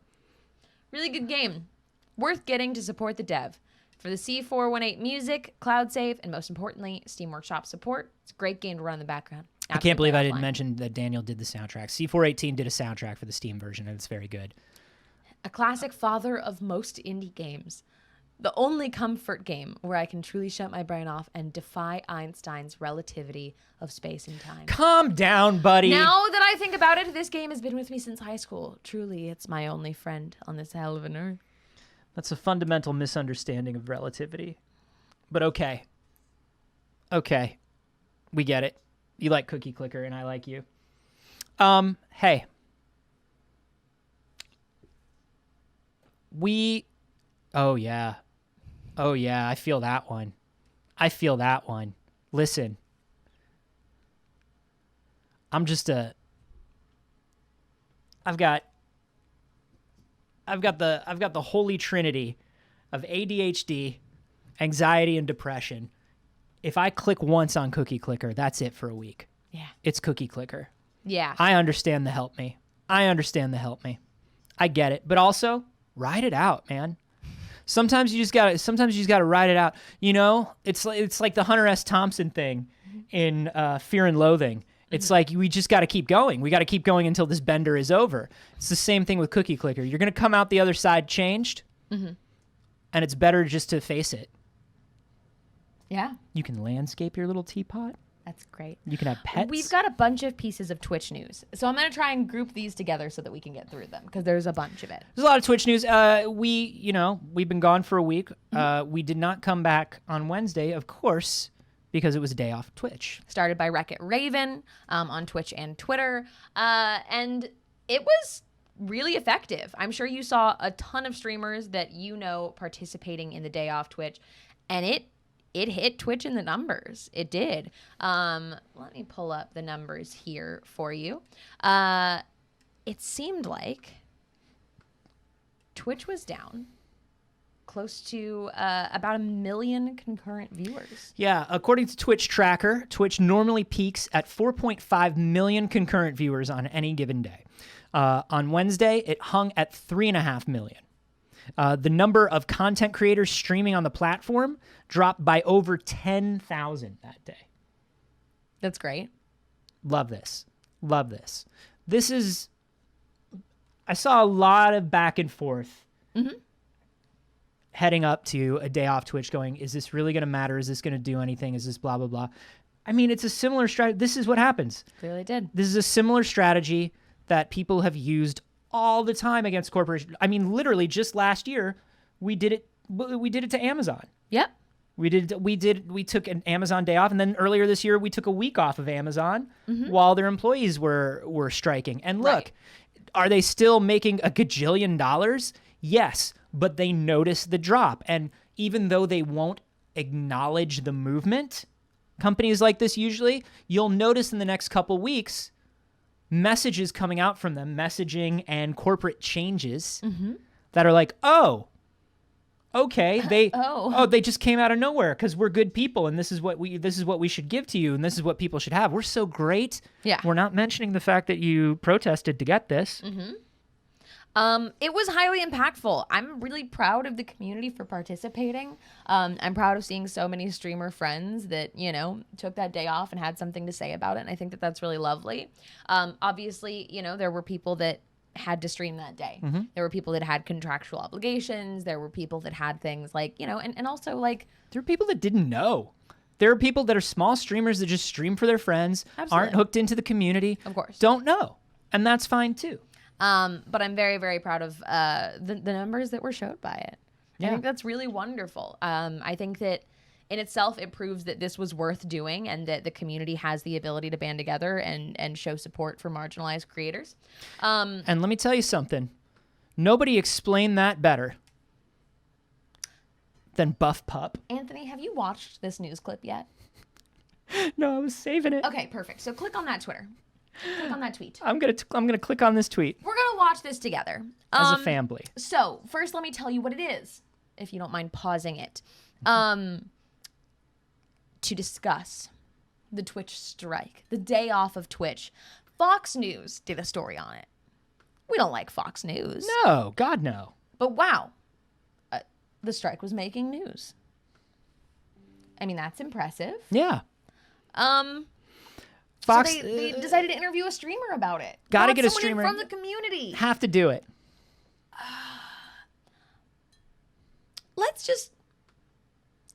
Really good game. Worth getting to support the dev. For the C418 music, cloud save, and most importantly, Steam Workshop support, it's a great game to run in the background. I can't believe I didn't mention that Daniel did the soundtrack. C418 did a soundtrack for the Steam version, and it's very good. A classic father of most indie games. The only comfort game where I can truly shut my brain off and defy Einstein's relativity of space and time. Calm down, buddy. Now that I think about it, this game has been with me since high school. Truly, it's my only friend on this hell of an earth. That's a fundamental misunderstanding of relativity. But okay. Okay. We get it. You like Cookie Clicker, and I like you. Hey. Oh, yeah. Oh, yeah, I feel that one. I feel that one. Listen. I've got the holy trinity of ADHD, anxiety, and depression if I click once on Cookie Clicker, that's it for a week. Yeah. It's Cookie Clicker. Yeah. I understand the help me. I get it. But also, ride it out, man. Sometimes you just gotta ride it out. You know, it's like the Hunter S. Thompson thing in Fear and Loathing. It's like we just got to keep going. We got to keep going until this bender is over. It's the same thing with Cookie Clicker. You're going to come out the other side changed, and it's better just to face it. Yeah. You can landscape your little teapot. That's great. You can have pets. We've got a bunch of pieces of Twitch news. So I'm going to try and group these together so that we can get through them because there's a bunch of it. There's a lot of Twitch news. We've been gone for a week. We did not come back on Wednesday, of course, because it was a day off Twitch. Started by Wreck-It Raven on Twitch and Twitter. And it was really effective. I'm sure you saw a ton of streamers that you know participating in the day off Twitch. And it hit Twitch in the numbers. It did. Let me pull up the numbers here for you. It seemed like Twitch was down close to about 1 million concurrent viewers. Yeah, according to Twitch Tracker, Twitch normally peaks at 4.5 million concurrent viewers on any given day. On Wednesday, it hung at 3.5 million. The number of content creators streaming on the platform dropped by over 10,000 that day. That's great. Love this. I saw a lot of back and forth heading up to a day off Twitch going, is this really going to matter? Is this going to do anything? Is this blah, blah, blah? I mean, it's a similar strategy. This is what happens. Clearly did. This is a similar strategy that people have used all the time against corporations. I mean, literally just last year, we did it to Amazon. Yep. We took an Amazon day off, and then earlier this year we took a week off of Amazon while their employees were striking. And look, are they still making a gajillion dollars? Yes, but they notice the drop. And even though they won't acknowledge the movement, companies like this usually, you'll notice in the next couple weeks messages coming out from them, messaging and corporate changes that are like, oh, okay, they just came out of nowhere because we're good people and this is what we should give to you and this is what people should have. We're so great. Yeah. We're not mentioning the fact that you protested to get this. It was highly impactful. I'm really proud of the community for participating. I'm proud of seeing so many streamer friends that, you know, took that day off and had something to say about it. And I think that that's really lovely. Obviously, you know, there were people that had to stream that day. There were people that had contractual obligations. There were people that had things like, you know, and also like... There were people that didn't know. There are people that are small streamers that just stream for their friends, aren't hooked into the community, of course, don't know. And that's fine too. But I'm very, very proud of the numbers that were showed by it. Yeah. I think that's really wonderful. I think that in itself, it proves that this was worth doing and that the community has the ability to band together and show support for marginalized creators. And let me tell you something. Nobody explained that better than Buff Pup. Anthony, have you watched this news clip yet? No, I was saving it. Okay, perfect. So click on that Twitter. Click on that tweet. I'm gonna click on this tweet. We're gonna watch this together as a family. So first, let me tell you what it is, if you don't mind pausing it, to discuss the Twitch strike, the day off of Twitch. Fox News did a story on it. We don't like Fox News. No, God no. But wow, the strike was making news. I mean, that's impressive. Yeah. Fox, so they decided to interview a streamer about it. Gotta get a streamer from the community. Have to do it. Let's just,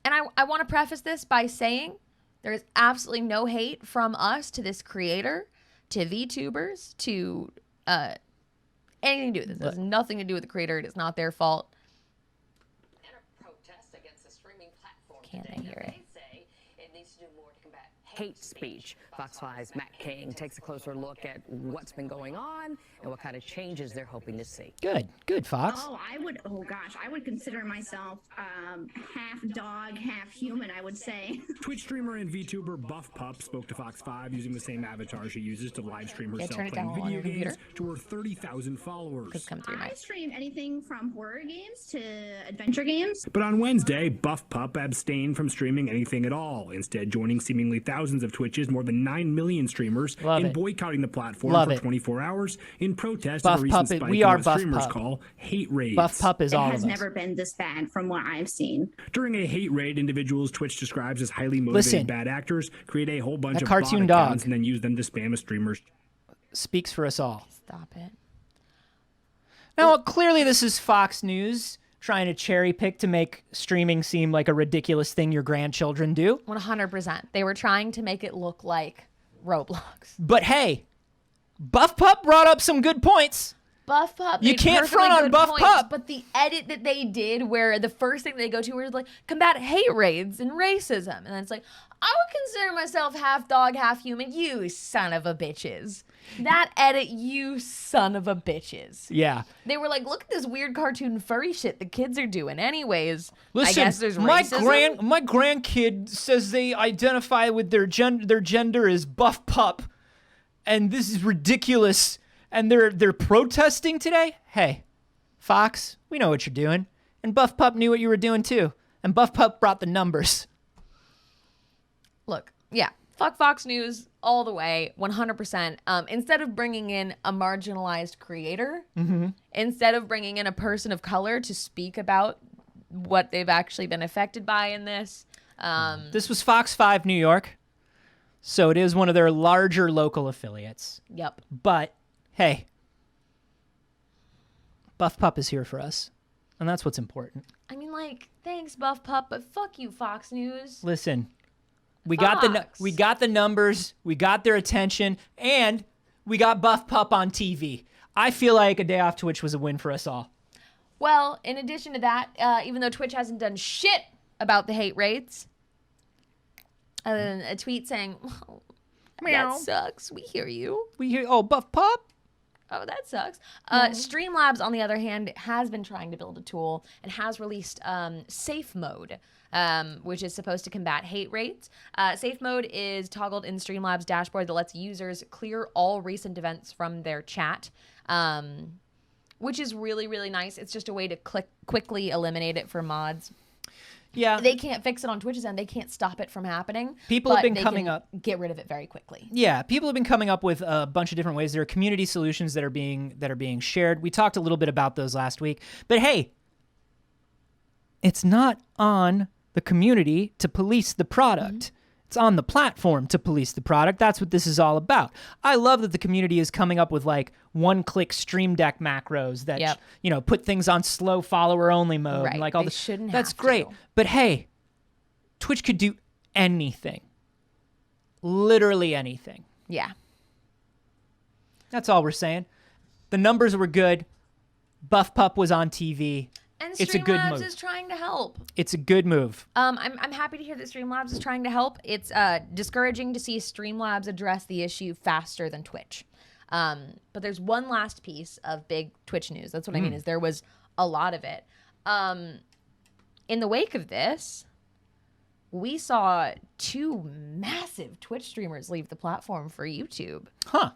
and I want to preface this by saying there is absolutely no hate from us to this creator, to Vtubers, to anything to do with this. It has nothing to do with the creator. It is not their fault. And a protest against the streaming platform. Can't I hear it? They say it needs to do more to combat hate speech. Fox 5's Matt King takes a closer look at what's been going on and what kind of changes they're hoping to see. Good, Fox. I would consider myself half dog, half human, I would say. Twitch streamer and VTuber Buff Pup spoke to Fox 5 using the same avatar she uses to live stream herself playing video games to her 30,000 followers. I stream anything from horror games to adventure games. But on Wednesday, Buff Pup abstained from streaming anything at all, instead joining seemingly thousands of Twitch's more than 9 million streamers in boycotting the platform for 24 hours in protest of a recent spike in what streamers call hate raids. Buff Pup is all of us. It has never been this bad from what I've seen. During a hate raid, individuals Twitch describes as highly motivated bad actors create a whole bunch of cartoon bot dog accounts and then use them to spam a streamer's. Speaks for us all. Stop it. Now, clearly this is Fox News trying to cherry pick to make streaming seem like a ridiculous thing your grandchildren do. 100%. They were trying to make it look like Roblox. But hey, Buff Pup brought up some good points. Buff Pup. You can't front on Buff Pup. But the edit that they did, where the first thing they go to was like combat hate raids and racism, and then it's like, I would consider myself half dog, half human. You son of a bitches. That edit, you son of a bitches. Yeah. They were like, look at this weird cartoon furry shit the kids are doing. Anyways, listen, I guess there's racism. my grandkid says they identify with their gender as Buff Pup, and this is ridiculous. And they're protesting today? Hey, Fox, we know what you're doing. And Buff Pup knew what you were doing too. And Buff Pup brought the numbers. Look, yeah, fuck Fox News all the way, 100%. Instead of bringing in a marginalized creator, instead of bringing in a person of color to speak about what they've actually been affected by in this. This was Fox 5 New York. So it is one of their larger local affiliates. Yep. But hey, Buff Pup is here for us, and that's what's important. I mean, like, thanks, Buff Pup, but fuck you, Fox News. Listen, we got the numbers, we got their attention, and we got Buff Pup on TV. I feel like a day off Twitch was a win for us all. Well, in addition to that, even though Twitch hasn't done shit about the hate raids, other than a tweet saying, oh, that sucks, we hear you. We hear, oh, Buff Pup? Oh, that sucks. Streamlabs, on the other hand, has been trying to build a tool and has released Safe Mode, which is supposed to combat hate rates. Safe Mode is toggled in Streamlabs' dashboard that lets users clear all recent events from their chat, which is really, really nice. It's just a way to quickly eliminate it for mods. Yeah. They can't fix it on Twitch's end. They can't stop it from happening. People have been they coming can up. Get rid of it very quickly. Yeah, people have been coming up with a bunch of different ways. There are community solutions that are being shared. We talked a little bit about those last week. But hey, it's not on the community to police the product. It's on the platform to police the product. That's what this is all about. I love that the community is coming up with like one-click Stream Deck macros that put things on slow follower-only mode. Right. And like all they shouldn't have That's great. to. But hey, Twitch could do anything. Literally anything. Yeah. That's all we're saying. The numbers were good. Buff Pup was on TV. And It's a good Streamlabs move. is trying to help. It's a good move. I'm happy to hear that Streamlabs is trying to help. It's discouraging to see Streamlabs address the issue faster than Twitch. But there's one last piece of big Twitch news. That's what I mean, is there was a lot of it. In the wake of this, we saw 2 massive Twitch streamers leave the platform for YouTube. Huh.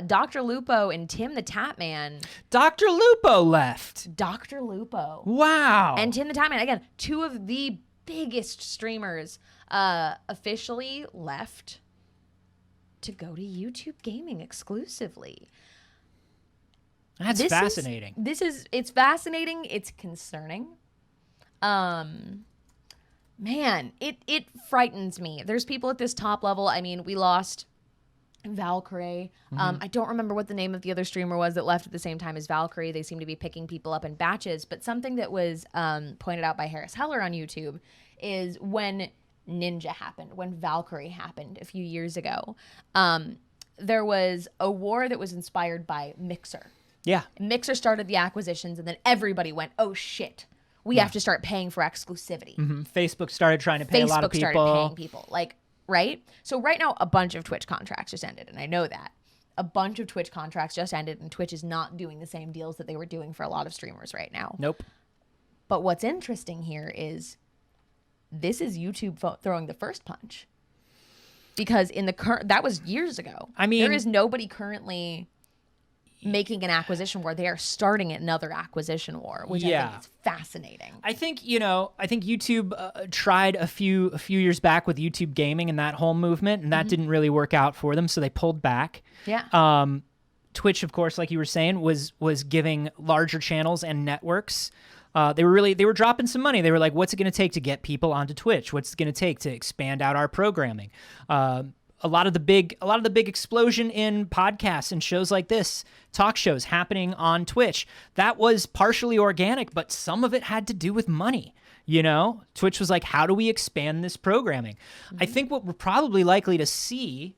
Dr. Lupo and Tim the Tatman. Dr. Lupo left. Dr. Lupo. Wow. And Tim the Tatman, again, 2 of the biggest streamers officially left to go to YouTube Gaming exclusively. That's fascinating. It's fascinating. It's concerning. Man, it frightens me. There's people at this top level. I mean, we lost Valkyrie. I don't remember what the name of the other streamer was that left at the same time as Valkyrie. They seem to be picking people up in batches. But something that was pointed out by Harris Heller on YouTube is when Ninja happened, when Valkyrie happened a few years ago, there was a war that was inspired by Mixer. Yeah. Mixer started the acquisitions, and then everybody went, oh, shit. We have to start paying for exclusivity. Facebook started trying to pay a lot of people. Facebook started paying people. Like, right? So right now, a bunch of Twitch contracts just ended, and I know that. A bunch of Twitch contracts just ended, and Twitch is not doing the same deals that they were doing for a lot of streamers right now. Nope. But what's interesting here is this is YouTube throwing the first punch. Because in the current, that was years ago. I mean, there is nobody currently making an acquisition war. They are starting another acquisition war, which I think is fascinating. I think YouTube tried a few years back with YouTube Gaming and that whole movement, and that didn't really work out for them, so they pulled back. Yeah. Twitch, of course, like you were saying, was giving larger channels and networks. They were dropping some money. They were like, what's it going to take to get people onto Twitch? What's it going to take to expand out our programming? A lot of the big explosion in podcasts and shows like this, talk shows happening on Twitch, that was partially organic, but some of it had to do with money. You know, Twitch was like, how do we expand this programming? I think what we're probably likely to see,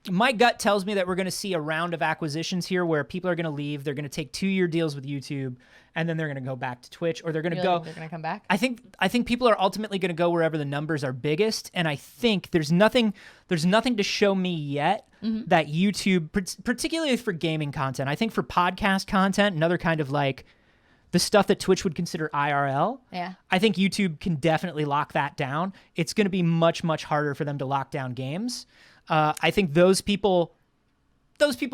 my gut tells me that we're going to see a round of acquisitions here where people are going to leave. They're going to take 2-year deals with YouTube, and then they're going to go back to Twitch, or they're going to go. They're going to come back. I think people are ultimately going to go wherever the numbers are biggest, and I think there's nothing to show me yet that YouTube, particularly for gaming content. I think for podcast content and other kind of like the stuff that Twitch would consider IRL. Yeah. I think YouTube can definitely lock that down. It's going to be much, much harder for them to lock down games. I think those people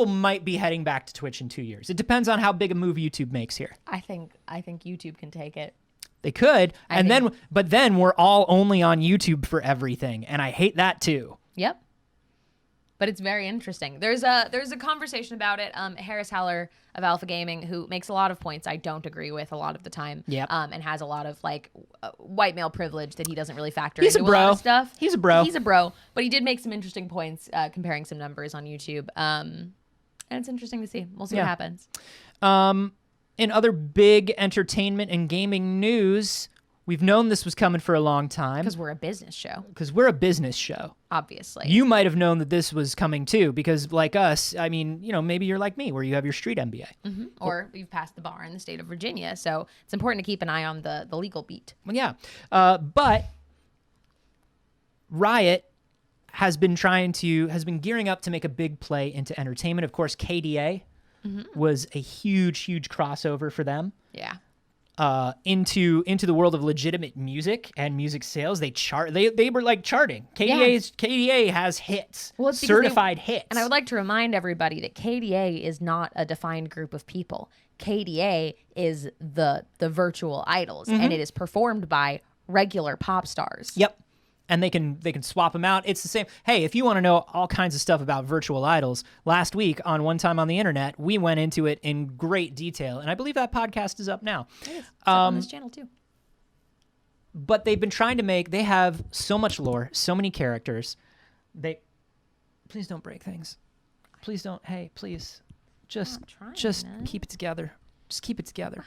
might be heading back to Twitch in 2 years. It depends on how big a move YouTube makes here. I think YouTube can take it. They could, but then we're all only on YouTube for everything, and I hate that too. Yep. But it's very interesting. There's a conversation about it. Harris Heller of Alpha Gaming, who makes a lot of points I don't agree with a lot of the time. Yep. And has a lot of like white male privilege that he doesn't really factor He's into a bro. a lot of stuff. He's a bro. He's a bro. But he did make some interesting points comparing some numbers on YouTube. And it's interesting to see. We'll see what happens. In other big entertainment and gaming news, we've known this was coming for a long time. Because we're a business show. Obviously. You might have known that this was coming too, because like us, I mean, you know, maybe you're like me where you have your street MBA. Mm-hmm. Or you've passed the bar in the state of Virginia. So it's important to keep an eye on the legal beat. Well, yeah. But Riot has been gearing up to make a big play into entertainment. Of course, KDA was a huge crossover for them. Yeah. Into the world of legitimate music and music sales. They were like charting. KDA has hits, certified hits. And I would like to remind everybody that KDA is not a defined group of people. KDA is the virtual idols, and it is performed by regular pop stars. Yep. And they can swap them out. It's the same. Hey, if you want to know all kinds of stuff about virtual idols, last week on One Time on the Internet, we went into it in great detail. And I believe that podcast is up now. It is. It's up on this channel too. But they've been trying to they have so much lore, so many characters. Please don't break things. Please don't. Hey, please. Just keep it together. Just keep it together.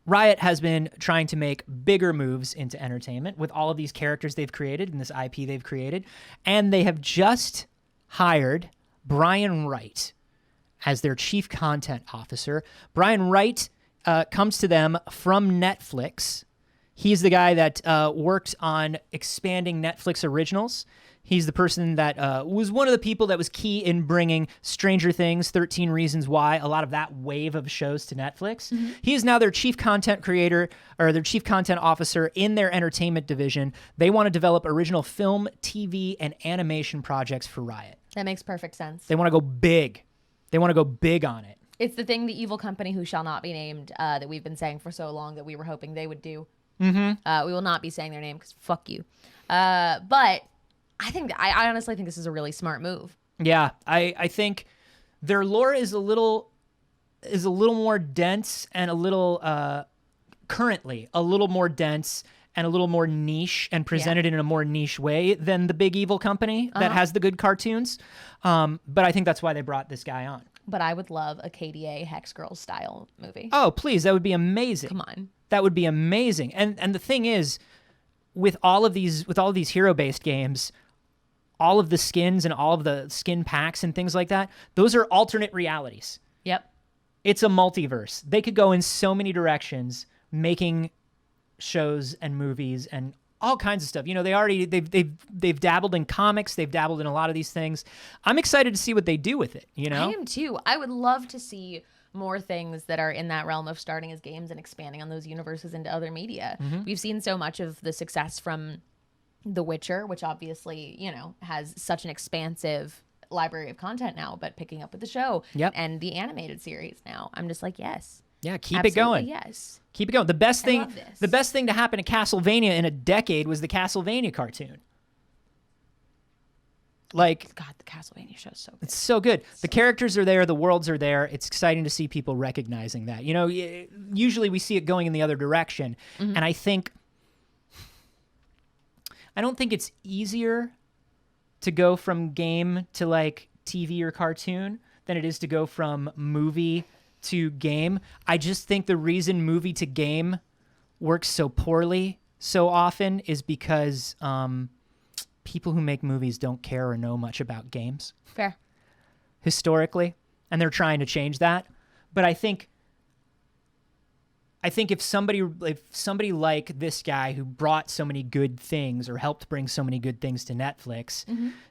Riot has been trying to make bigger moves into entertainment with all of these characters they've created and this IP they've created. And they have just hired Brian Wright as their chief content officer. Brian Wright comes to them from Netflix. He's the guy that worked on expanding Netflix originals. He's the person that was one of the people that was key in bringing Stranger Things, 13 Reasons Why, a lot of that wave of shows to Netflix. He is now their chief content creator, or their chief content officer in their entertainment division. They want to develop original film, TV, and animation projects for Riot. That makes perfect sense. They want to go big. They want to go big on it. It's the thing the evil company who shall not be named that we've been saying for so long that we were hoping they would do. We will not be saying their name because fuck you. But I honestly think this is a really smart move. Yeah, I think their lore is a little more dense and a little currently a little more dense and a little more niche and presented in a more niche way than the big evil company that has the good cartoons. But I think that's why they brought this guy on. But I would love a KDA Hex Girls style movie. Oh, please, that would be amazing. Come on. That would be amazing. And the thing is, with all of these hero-based games, all of the skins and all of the skin packs and things like that, those are alternate realities. Yep. It's a multiverse. They could go in so many directions, making shows and movies and all kinds of stuff. You know, they've dabbled in comics, they've dabbled in a lot of these things. I'm excited to see what they do with it, you know? I am too. I would love to see more things that are in that realm of starting as games and expanding on those universes into other media. We've seen so much of the success from The Witcher, which obviously, you know, has such an expansive library of content now, but picking up with the show and the animated series now. I'm just like, yes. Yeah, keep it going. Yes. Keep it going. The best thing to happen to Castlevania in a decade was the Castlevania cartoon. Like, God, the Castlevania show is so good. It's so good. The characters are there. The worlds are there. It's exciting to see people recognizing that. You know, usually we see it going in the other direction. And I don't think it's easier to go from game to like TV or cartoon than it is to go from movie to game. I just think the reason movie to game works so poorly so often is because people who make movies don't care or know much about games. Fair. Historically, and they're trying to change that. But I think if somebody like this guy who brought so many good things or helped bring so many good things to Netflix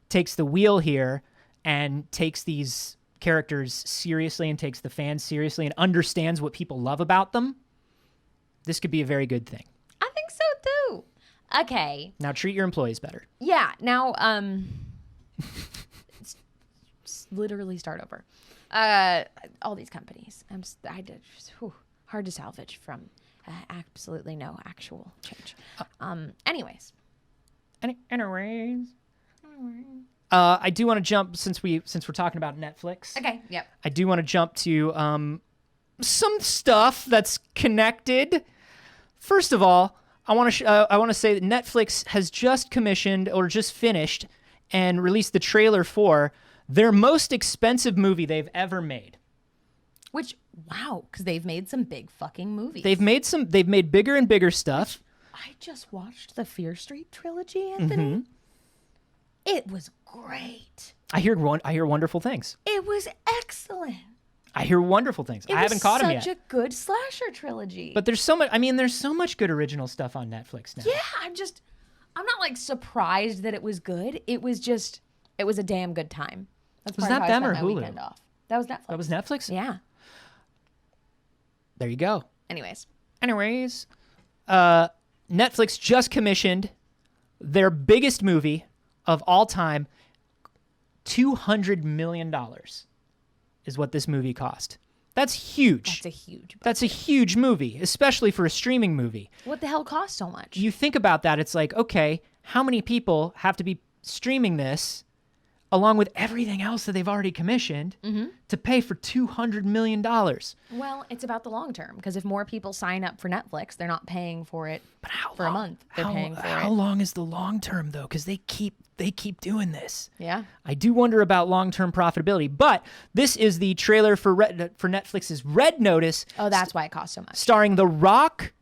takes the wheel here and takes these characters seriously and takes the fans seriously and understands what people love about them, this could be a very good thing. I think so too. Okay. Now treat your employees better. Yeah. Now, literally start over. All these companies, hard to salvage from absolutely no actual change. Anyways. I do want to jump since we're talking about Netflix. Okay. Yep. I do want to jump to some stuff that's connected. First of all, I want to say that Netflix has just commissioned or just finished and released the trailer for their most expensive movie they've ever made. Which, wow, because they've made some big fucking movies. They've made bigger and bigger stuff. I just watched the Fear Street trilogy, Anthony. It was great. I hear wonderful things. It was excellent. I hear wonderful things. I haven't caught them yet. It was such a good slasher trilogy. But there's so much. I mean, there's so much good original stuff on Netflix now. Yeah, I'm not like surprised that it was good. It was a damn good time. That's was that them or Hulu? Weekend off. That was Netflix. That was Netflix? Yeah. There you go. Anyways, Netflix just commissioned their biggest movie of all time. $200 million is what this movie cost. That's huge. That's a huge budget. That's a huge movie, especially for a streaming movie. What the hell cost so much? You think about that, it's like, okay, how many people have to be streaming this along with everything else that they've already commissioned to pay for $200 million? Well, it's about the long term, because if more people sign up for Netflix, they're not paying for it for a month. They're paying for it. How long is the long term, though? Because they keep doing this. Yeah. I do wonder about long-term profitability, but this is the trailer for Netflix's Red Notice. Oh, that's why it costs so much. Starring The Rock,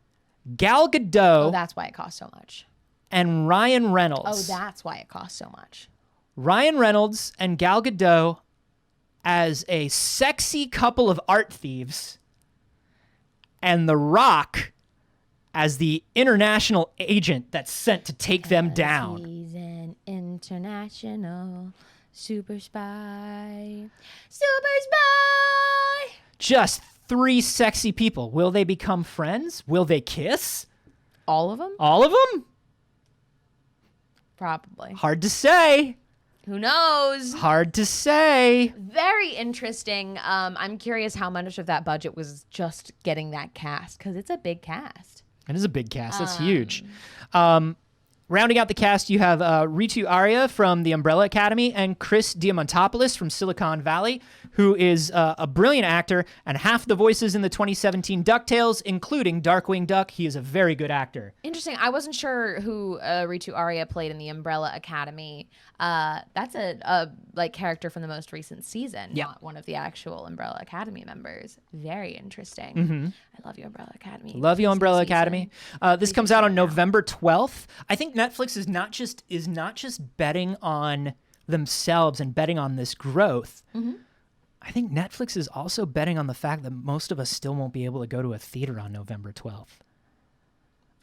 Gal Gadot. Oh, that's why it costs so much. And Ryan Reynolds. Oh, that's why it costs so much. Ryan Reynolds and Gal Gadot as a sexy couple of art thieves, and The Rock as the international agent that's sent to take them down. He's an international super spy. Super spy! Just 3 sexy people. Will they become friends? Will they kiss? All of them? All of them? Probably. Hard to say. Who knows? Hard to say. Very interesting. I'm curious how much of that budget was just getting that cast, because it's a big cast. It is a big cast. That's huge. Rounding out the cast, you have Ritu Arya from The Umbrella Academy and Chris Diamantopoulos from Silicon Valley, who is a brilliant actor and half the voices in the 2017 DuckTales, including Darkwing Duck. He is a very good actor. Interesting. I wasn't sure who Ritu Arya played in The Umbrella Academy. That's a character from the most recent season, not one of the actual Umbrella Academy members. Very interesting. I love you, Umbrella Academy. Love you, Umbrella Academy. This comes out on November 12th. I think Netflix is not just betting on themselves and betting on this growth. I think Netflix is also betting on the fact that most of us still won't be able to go to a theater on November 12th.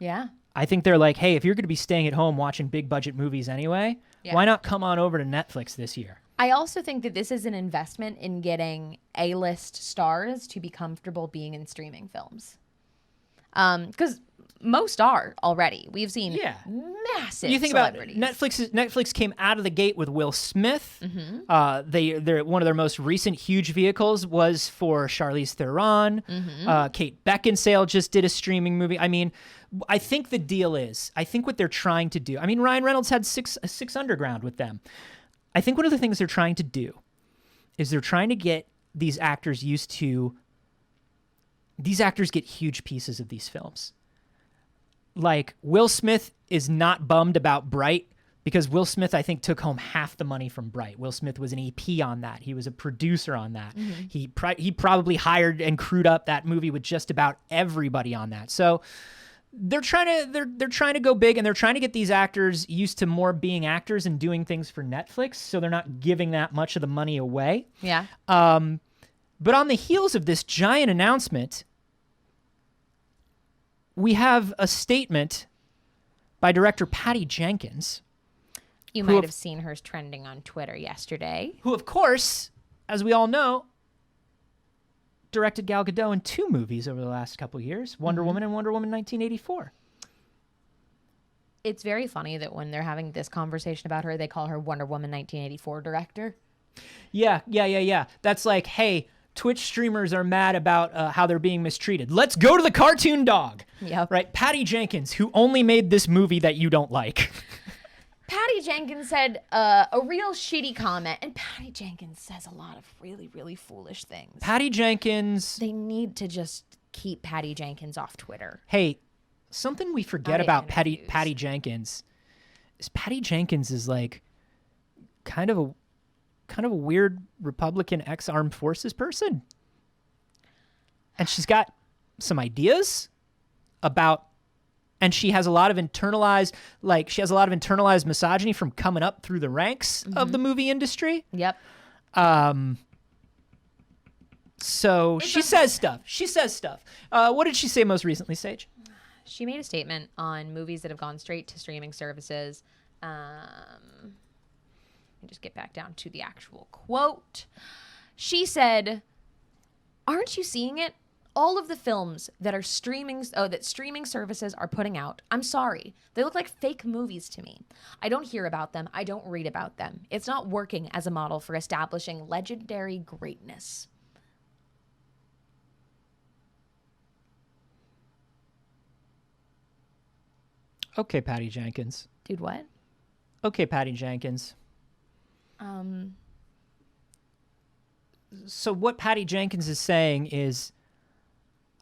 Yeah. I think they're like, hey, if you're going to be staying at home watching big budget movies anyway, why not come on over to Netflix this year? I also think that this is an investment in getting A-list stars to be comfortable being in streaming films. Because most are already. We've seen massive you think celebrities. About Netflix came out of the gate with Will Smith. They're one of their most recent huge vehicles was for Charlize Theron. Kate Beckinsale just did a streaming movie. I mean, I think the deal is, I think what they're trying to do, I mean, Ryan Reynolds had six Underground with them. I think one of the things they're trying to do is they're trying to get these actors used to, these actors get huge pieces of these films. Like, Will Smith is not bummed about Bright because Will Smith, I think, took home half the money from Bright. Will Smith was an EP on that. He was a producer on that. He probably hired and crewed up that movie with just about everybody on that. So they're trying to go big, and they're trying to get these actors used to more being actors and doing things for Netflix, so they're not giving that much of the money away. Yeah. But on the heels of this giant announcement, we have a statement by director Patty Jenkins. You might have seen hers trending on Twitter yesterday. Who, of course, as we all know, directed Gal Gadot in 2 movies over the last couple of years, Wonder Woman and Wonder Woman 1984. It's very funny that when they're having this conversation about her, they call her Wonder Woman 1984 director. Yeah. That's like, hey, Twitch streamers are mad about how they're being mistreated. Let's go to the cartoon dog. Yep. Right? Patty Jenkins, who only made this movie that you don't like. Patty Jenkins said a real shitty comment, and Patty Jenkins says a lot of really, really foolish things. Patty Jenkins. They need to just keep Patty Jenkins off Twitter. Hey, something we forget about Patty Jenkins is Patty Jenkins is like kind of a weird Republican ex-armed forces person. And she's got some ideas about, and she has a lot of internalized misogyny from coming up through the ranks of the movie industry. Yep. So she says stuff. What did she say most recently, Saige? She made a statement on movies that have gone straight to streaming services. Let me just get back down to the actual quote. She said, "Aren't you seeing it? All of the films that are streaming services are putting out, I'm sorry, they look like fake movies to me. I don't hear about them. I don't read about them. It's not working as a model for establishing legendary greatness." Okay, Patty Jenkins. Dude, what? Okay, Patty Jenkins. So what Patty Jenkins is saying is,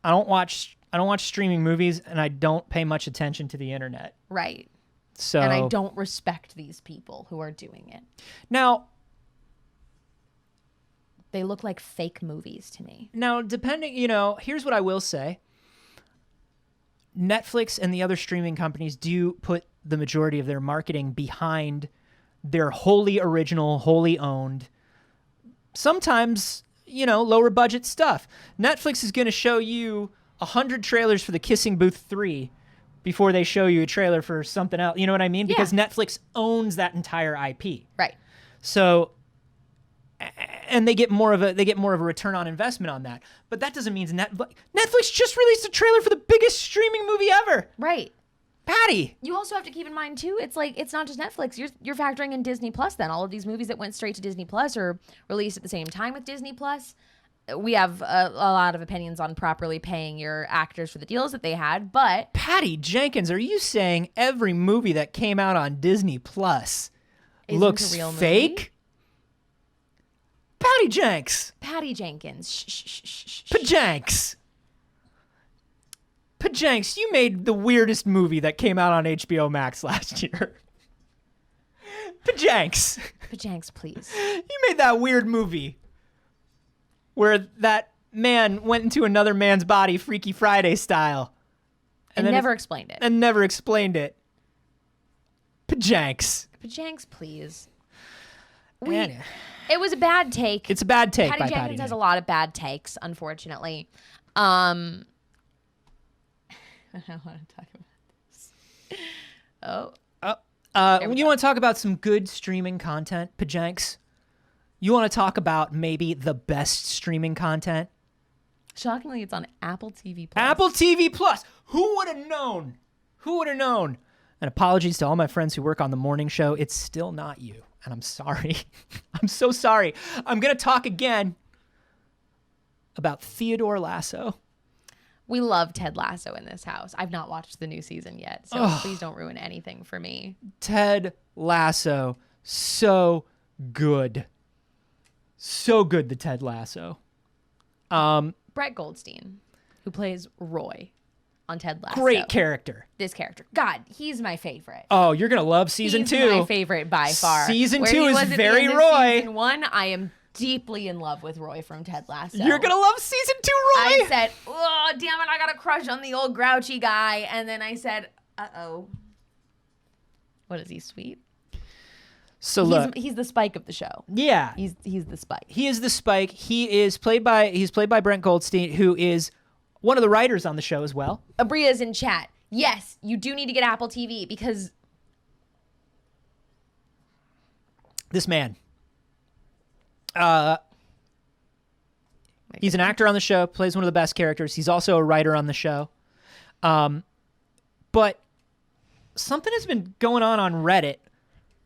I don't watch streaming movies, and I don't pay much attention to the internet. Right. So, and I don't respect these people who are doing it. Now, they look like fake movies to me. Now, here's what I will say. Netflix and the other streaming companies do put the majority of their marketing behind their wholly original, wholly owned, sometimes, lower budget stuff. Netflix is going to show you 100 trailers for The Kissing Booth 3 before they show you a trailer for something else. You know what I mean? Yeah. Because Netflix owns that entire IP. Right. So, and they get more of a return on investment on that. But that doesn't mean Netflix just released a trailer for the biggest streaming movie ever. Right. Patty. You also have to keep in mind too, it's like, it's not just Netflix. You're factoring in Disney Plus then. All of these movies that went straight to Disney Plus are released at the same time with Disney Plus. We have a lot of opinions on properly paying your actors for the deals that they had, but Patty Jenkins, are you saying every movie that came out on Disney Plus looks fake? Patty Jenkins. Patty Jenkins. Shh. Pajanks. Pajanks, you made the weirdest movie that came out on HBO Max last year. Pajanks. Pajanks, please. You made that weird movie where that man went into another man's body Freaky Friday style. And never explained it. And never explained it. Pajanks. Pajanks, please. It was a bad take. It's a bad take Patty by Jenkins Patty. has a lot of bad takes, unfortunately. I don't want to talk about this. Oh. You want to talk about some good streaming content, Pajanks? You want to talk about maybe the best streaming content? Shockingly, it's on Apple TV Plus. Apple TV Plus. Who would have known? Who would have known? And apologies to all my friends who work on the morning show. It's still not you. And I'm sorry. I'm so sorry. I'm going to talk again about Theodore Lasso. We love Ted Lasso in this house. I've not watched the new season yet, so please don't ruin anything for me. Ted Lasso. So good. So good, the Ted Lasso. Brett Goldstein, who plays Roy on Ted Lasso. Great character. This character. God, he's my favorite. Oh, you're going to love season 2. He's my favorite by far. Season Where 2 he is was at the very end of Roy. Season 1, I am deeply in love with Roy from Ted Lasso. You're going to love season 2, Roy. I said, oh, damn it, I got a crush on the old grouchy guy. And then I said, uh-oh. What is he, sweet? So look, he's the Spike of the show. Yeah. He's the Spike. He is the Spike. He's played by Brent Goldstein, who is one of the writers on the show as well. Abria's in chat. Yes, you do need to get Apple TV because this man, he's an actor on the show, plays one of the best characters. He's also a writer on the show. But something has been going on Reddit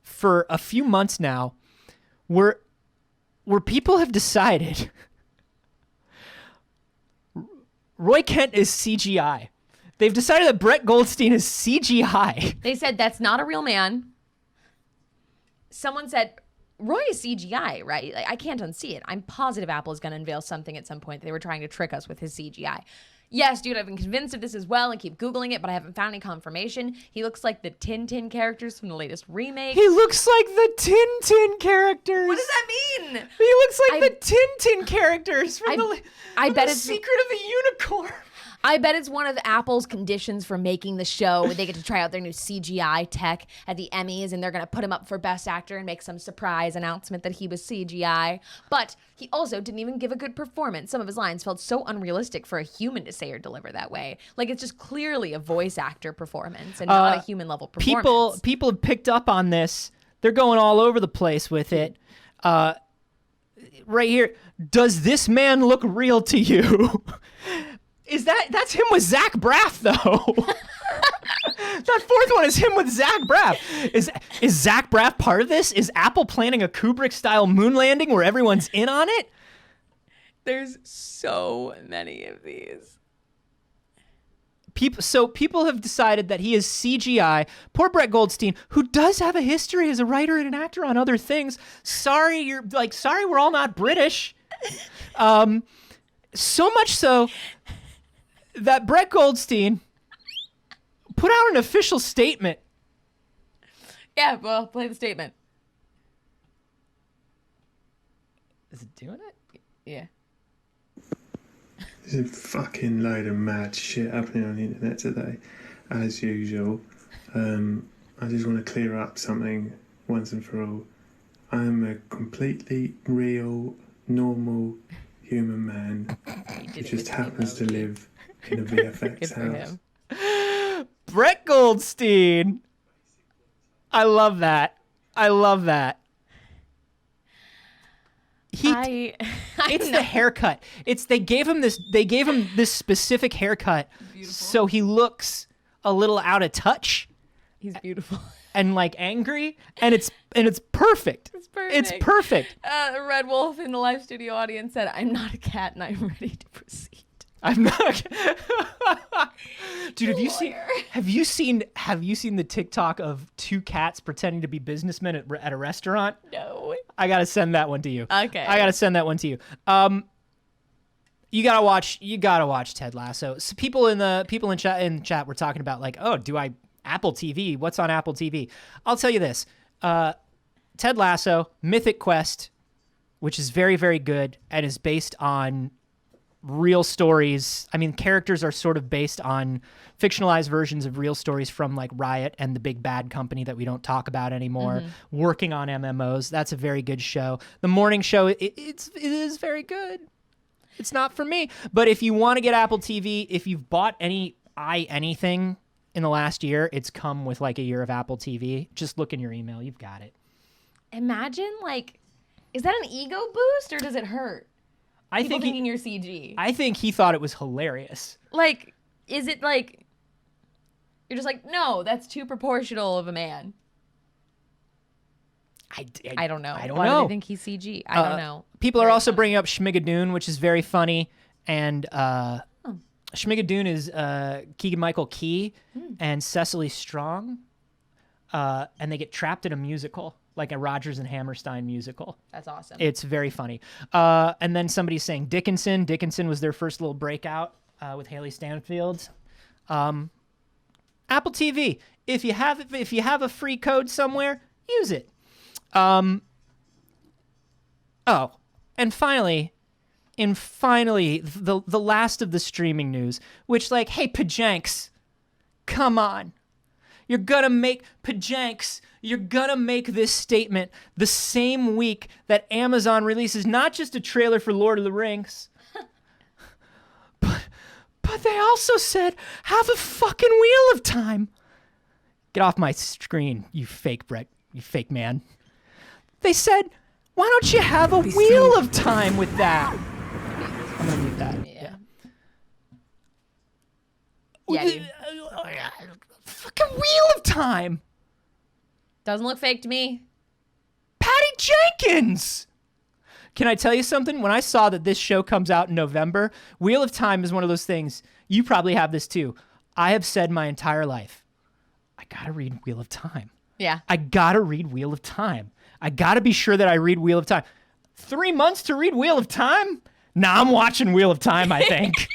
for a few months now where people have decided Roy Kent is CGI. They've decided that Brett Goldstein is CGI. they said that's not a real man. Someone said, Roy is CGI, right? Like, I can't unsee it. I'm positive Apple is going to unveil something at some point. They were trying to trick us with his CGI. Yes, dude, I've been convinced of this as well and keep Googling it, but I haven't found any confirmation. He looks like the Tintin characters from the latest remake. He looks like the Tintin characters. What does that mean? He looks like the Tintin characters from bet the it's Secret of the Unicorn. I bet it's one of Apple's conditions for making the show where they get to try out their new CGI tech at the Emmys and they're going to put him up for Best Actor and make some surprise announcement that he was CGI. But he also didn't even give a good performance. Some of his lines felt so unrealistic for a human to say or deliver that way. Like, it's just clearly a voice actor performance and not a human level performance. People have picked up on this. They're going all over the place with it. Right here. Does this man look real to you? That's him with Zach Braff, though. That fourth one is him with Zach Braff. Is Zach Braff part of this? Is Apple planning a Kubrick-style moon landing where everyone's in on it? There's so many of these. People have decided that he is CGI. Poor Brett Goldstein, who does have a history as a writer and an actor on other things. Sorry, we're all not British. So much so that Brett Goldstein put out an official statement. Yeah, well, play the statement. Is it doing it? Yeah. There's a fucking load of mad shit happening on the internet today, as usual. I just want to clear up something once and for all. I'm a completely real, normal human man who just happens to live in a VFX house. Brett Goldstein. I love that. It's the haircut. They gave him this specific haircut so he looks a little out of touch. He's beautiful. And like angry, and it's perfect. It's perfect. Red Wolf in the live studio audience said, "I'm not a cat and I'm ready to proceed." I'm not. Dude, have you seen the TikTok of two cats pretending to be businessmen at a restaurant? No. I gotta send that one to you. Okay. I gotta send that one to you. You gotta watch Ted Lasso. So people in chat were talking about like, oh, do I Apple TV? What's on Apple TV? I'll tell you this. Ted Lasso, Mythic Quest, which is very, very good and is based on real stories. I mean, characters are sort of based on fictionalized versions of real stories from like Riot and the big bad company that we don't talk about anymore, working on MMOs. That's a very good show. The morning show, it is very good. It's not for me. But if you want to get Apple TV, if you've bought anything in the last year, it's come with like a year of Apple TV. Just look in your email. You've got it. Imagine, like, is that an ego boost or does it hurt? People thinking you're CG. I think he thought it was hilarious. Like, is it like, you're just like, no, that's too proportional of a man. I don't know. I don't Why know. do they think he's CG? I don't know. People are also bringing up Schmigadoon, which is very funny. And Schmigadoon is Keegan-Michael Key and Cecily Strong. And they get trapped in a musical, like a Rodgers and Hammerstein musical. That's awesome. It's very funny. And then somebody's saying Dickinson. Dickinson was their first little breakout with Haley Stanfield. Apple TV. If you have a free code somewhere, use it. And finally, the last of the streaming news, which like, hey, Pajanks, come on. You're gonna make this statement the same week that Amazon releases not just a trailer for Lord of the Rings, but they also said, have a fucking Wheel of Time. Get off my screen, you fake Brett, you fake man. They said, why don't you have a Wheel of Time with that? I'm gonna mute that. Yeah. Fucking Wheel of Time. Doesn't look fake to me. Patty Jenkins. Can I tell you something? When I saw that this show comes out in November, Wheel of Time is one of those things. You probably have this too. I have said my entire life, I gotta read Wheel of Time. Yeah. I gotta read Wheel of Time. I gotta be sure that I read Wheel of Time. 3 months to read Wheel of Time? Nah, I'm watching Wheel of Time, I think.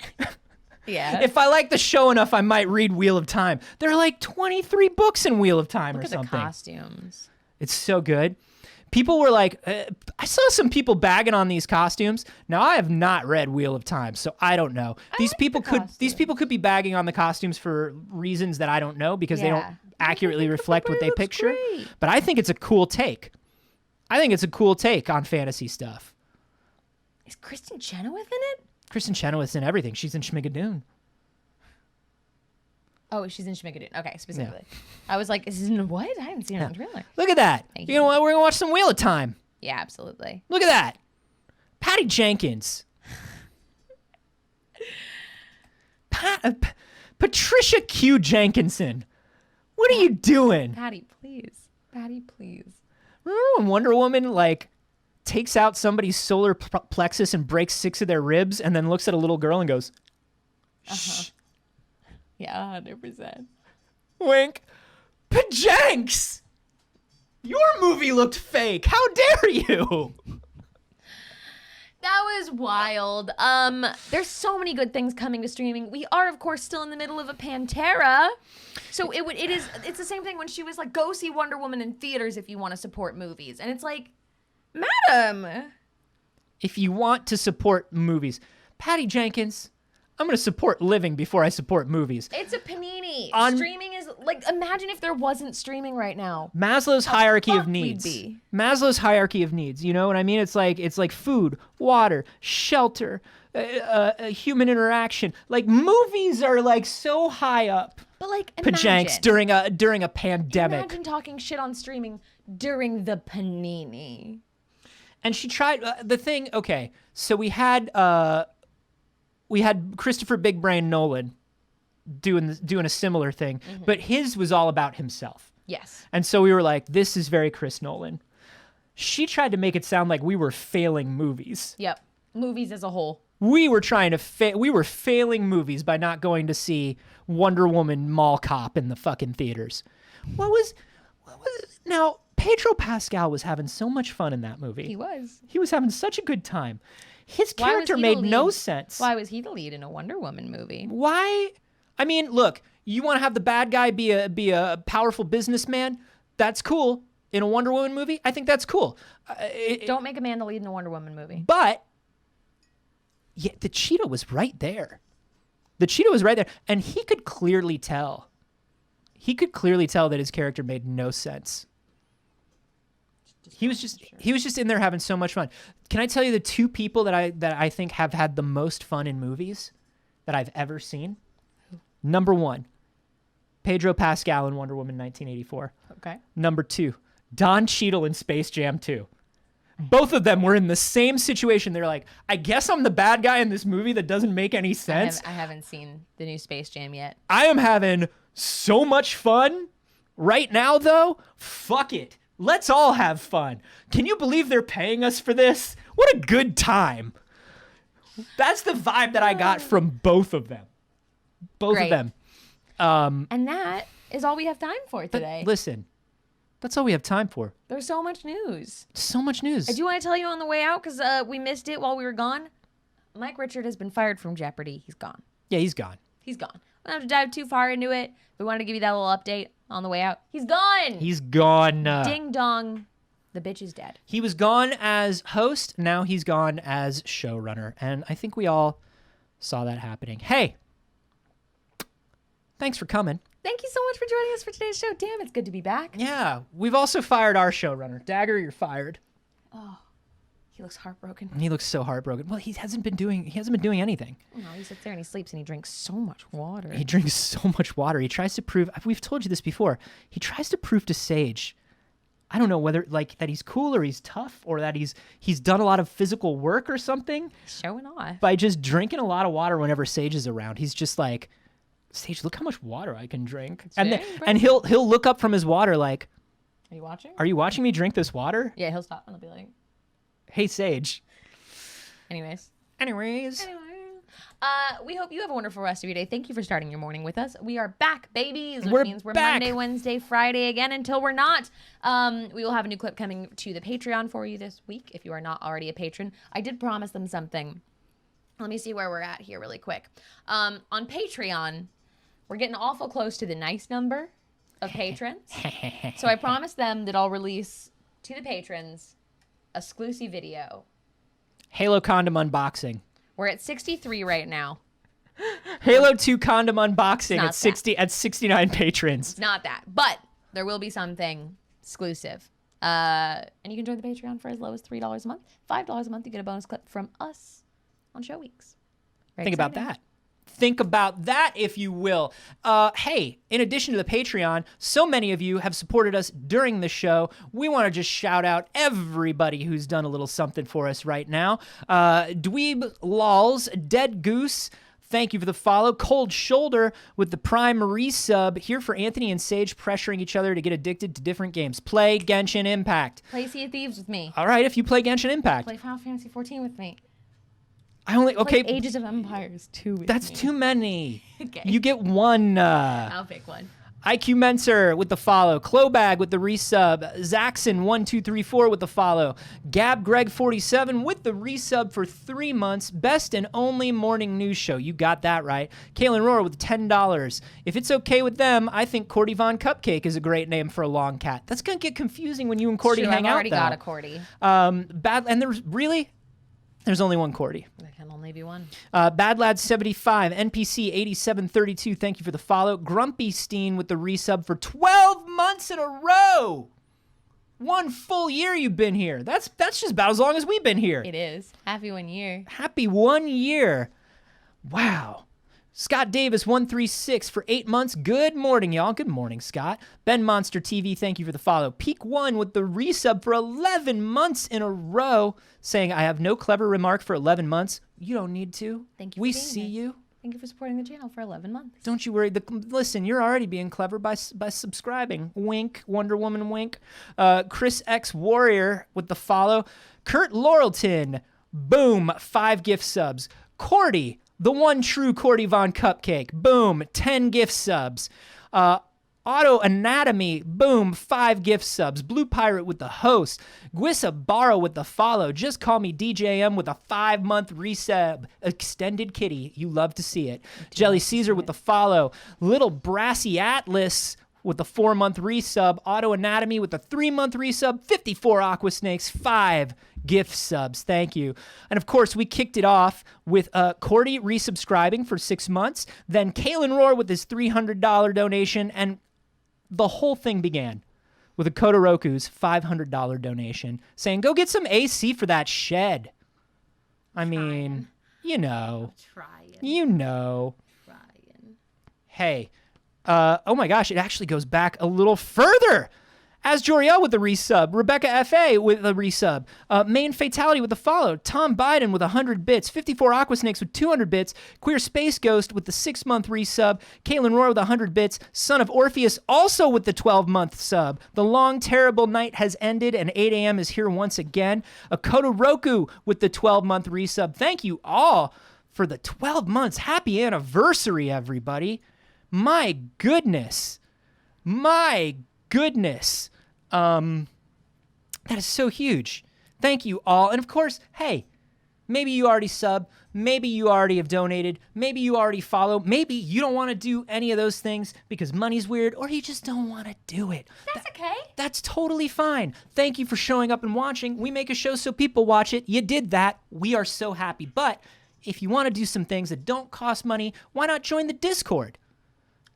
Yeah. If I like the show enough, I might read Wheel of Time. There are like 23 books in Wheel of Time Look or at something. the costumes. It's so good. People were like, I saw some people bagging on these costumes. Now I have not read Wheel of Time, so I don't know. These people could be bagging on the costumes for reasons that I don't know because they don't accurately reflect what they picture. Great. But I think it's a cool take. I think it's a cool take on fantasy stuff. Is Kristen Chenoweth in it? Kristen Chenoweth's in everything. She's in Schmigadoon. Oh, she's in Schmigadoon. Okay, specifically. Yeah. I was like, is this in what? I haven't seen her in the trailer. Look at that. You know what? We're going to watch some Wheel of Time. Yeah, absolutely. Look at that. Patty Jenkins. Patricia Q. Jenkinson. What are you doing? Patty, please. Patty, please. Remember when Wonder Woman, like, takes out somebody's solar plexus and breaks 6 of their ribs and then looks at a little girl and goes, shh. Yeah, 100%. Wink. Pajanks! Your movie looked fake. How dare you? That was wild. There's so many good things coming to streaming. We are, of course, still in the middle of a Pantera. So it's the same thing when she was like, go see Wonder Woman in theaters if you want to support movies. And it's like, madam. If you want to support movies, Patty Jenkins, I'm going to support living before I support movies. It's a panini. Streaming is like, imagine if there wasn't streaming right now. Maslow's hierarchy of needs. Maslow's hierarchy of needs. You know what I mean? It's like food, water, shelter, human interaction. Like movies are like so high up. But like, Pajanks during a pandemic. Imagine talking shit on streaming during the panini. And she tried the thing. Okay, so we had Christopher Big Brain Nolan doing a similar thing, but his was all about himself. Yes. And so we were like, this is very Chris Nolan. She tried to make it sound like we were failing movies. Yep. Movies as a whole. We were trying to we were failing movies by not going to see Wonder Woman Mall Cop in the fucking theaters. Now, Pedro Pascal was having so much fun in that movie. He was. He was having such a good time. His character made no sense. Why was he the lead in a Wonder Woman movie? Why? I mean, look, you want to have the bad guy be a powerful businessman? That's cool. In a Wonder Woman movie, I think that's cool. Don't make a man the lead in a Wonder Woman movie. But yeah, the Cheetah was right there. The Cheetah was right there, and he could clearly tell. He could clearly tell that his character made no sense. He was just in there having so much fun. Can I tell you the 2 people that I think have had the most fun in movies that I've ever seen? Number 1, Pedro Pascal in Wonder Woman 1984. Okay. Number 2, Don Cheadle in Space Jam 2. Both of them were in the same situation. They're like, I guess I'm the bad guy in this movie that doesn't make any sense. I haven't seen the new Space Jam yet. I am having so much fun. Right now, though, fuck it. Let's all have fun. Can you believe they're paying us for this? What a good time. That's the vibe that I got from both of them. Both of them. And that is all we have time for today. Listen, that's all we have time for. There's so much news. So much news. I do want to tell you on the way out, because we missed it while we were gone. Mike Richard has been fired from Jeopardy. He's gone. Yeah, he's gone. He's gone. We don't have to dive too far into it. We wanted to give you that little update on the way out. He's gone. He's gone. Ding dong. The bitch is dead. He was gone as host. Now he's gone as showrunner. And I think we all saw that happening. Hey, thanks for coming. Thank you so much for joining us for today's show. Damn, it's good to be back. Yeah, we've also fired our showrunner. Dagger, you're fired. Oh, he looks heartbroken. He looks so heartbroken. Well, he hasn't been doing anything. No, he sits there and he sleeps and he drinks so much water. He drinks so much water. He tries to prove, we've told you this before, he tries to prove to Saige, I don't know whether like that he's cool or he's tough or that he's done a lot of physical work or something. Showing off. By just drinking a lot of water whenever Saige is around. He's just like, Saige, look how much water I can drink. And he'll look up from his water like, are you watching? Are you watching me drink this water? Yeah, he'll stop and he'll be like, hey, Saige. Anyways. We hope you have a wonderful rest of your day. Thank you for starting your morning with us. We are back, babies, which means we're back. Monday, Wednesday, Friday again until we're not. We will have a new clip coming to the Patreon for you this week if you are not already a patron. I did promise them something. Let me see where we're at here really quick. On Patreon, we're getting awful close to the nice number of patrons. So I promised them that I'll release to the patrons a exclusive video. Halo Condom unboxing. We're at 63 right now. Halo 2 Condom unboxing at 69 patrons. It's not that, but there will be something exclusive. And you can join the Patreon for as low as $3 a month. $5 a month, you get a bonus clip from us on show weeks. Think about that. Think about that, if you will. Hey, in addition to the Patreon, so many of you have supported us during the show. We want to just shout out everybody who's done a little something for us right now. Dweeb Lols, Dead Goose, thank you for the follow. Cold Shoulder with the Prime resub. Here for Anthony and Saige pressuring each other to get addicted to different games. Play Genshin Impact. Play Sea of Thieves with me. All right, if you play Genshin Impact. Play Final Fantasy 14 with me. Okay. Ages of Empires 2 with That's me. too many. Okay. You get one. I'll pick one. IQ Menser with the follow. Clobag with the resub. Zaxxon1234 with the follow. Gab Greg 47 with the resub for 3 months. Best and only morning news show. You got that right. Kaylin Rohr with $10. If it's okay with them, I think Cordy Von Cupcake is a great name for a long cat. That's going to get confusing when you and Cordy hang out, I've already though. got a Cordy. There's only one Cordy. There can only be one. Bad Lad 75, NPC 8732, thank you for the follow. Grumpy Steen with the resub for 12 months in a row. 1 full year you've been here. That's just about as long as we've been here. It is. Happy 1 year. Happy 1 year. Wow. Scott Davis 136 for 8 months. Good morning, y'all. Good morning, Scott. Ben Monster TV, thank you for the follow. Peak One with the resub for 11 months in a row, saying I have no clever remark for 11 months. You don't need to. Thank you. We for being see here. you. Thank you for supporting the channel for 11 months. Don't you worry. Listen, you're already being clever by subscribing. Wink, Wonder Woman wink. Chris X Warrior with the follow. Kurt Laurelton, boom, 5 gift subs. Cordy, the one true Cordy Von Cupcake, boom, 10 gift subs. Auto Anatomy, boom, 5 gift subs. Blue Pirate with the host. Gwissa Barrow with the follow. Just Call Me DJM with a 5-month resub. Extended Kitty, you love to see it. Jelly Caesar with the follow. Little Brassy Atlas with the 4-month resub. Auto Anatomy with the 3-month resub. 54 Aqua Snakes, 5 gift subs. Thank you. And of course, we kicked it off with Cordy resubscribing for 6 months. Then Kaylin Rohr with his $300 donation. And the whole thing began with a Kodoroku's $500 donation saying, go get some AC for that shed. I mean, you know. Trying. You know. Trying. Hey, Oh my gosh, it actually goes back a little further. As Joriel with the resub, Rebecca F.A. with the resub, Main Fatality with the follow, Tom Biden with 100 bits, 54 Aquasnakes with 200 bits, Queer Space Ghost with the 6-month resub, Caitlin Roy with 100 bits, Son of Orpheus also with the 12-month sub. The long, terrible night has ended and 8 a.m. is here once again. Akoto Roku with the 12-month resub. Thank you all for the 12 months. Happy anniversary, everybody. My goodness. My goodness. That is so huge. Thank you all. And of course, hey, maybe you already sub, maybe you already have donated, maybe you already follow, maybe you don't want to do any of those things because money's weird, or you just don't want to do it. That's okay. That's totally fine. Thank you for showing up and watching. We make a show so people watch it. You did that. We are so happy. But if you want to do some things that don't cost money, why not join the Discord?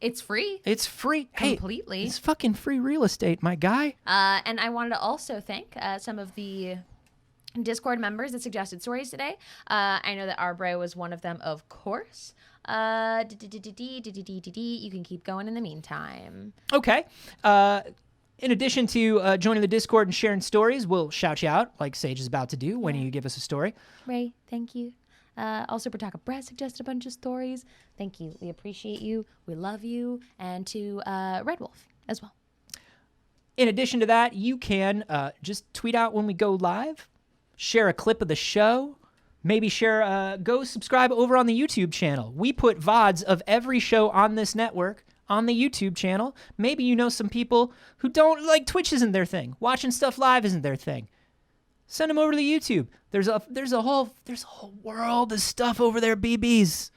It's free. It's free. Completely. Hey, it's fucking free real estate, my guy. And I wanted to also thank some of the Discord members that suggested stories today. I know that Arbre was one of them, of course. You can keep going in the meantime. Okay. In addition to joining the Discord and sharing stories, we'll shout you out like Saige is about to do when you give us a story. Ray, thank you. Also, Pataka Brett suggested a bunch of stories. Thank you. We appreciate you. We love you. And to Red Wolf as well. In addition to that, you can just tweet out when we go live, share a clip of the show, maybe share, go subscribe over on the YouTube channel. We put VODs of every show on this network on the YouTube channel. Maybe you know some people who don't like Twitch isn't their thing. Watching stuff live isn't their thing. Send them over to the YouTube. There's a whole world of stuff over there, BBs.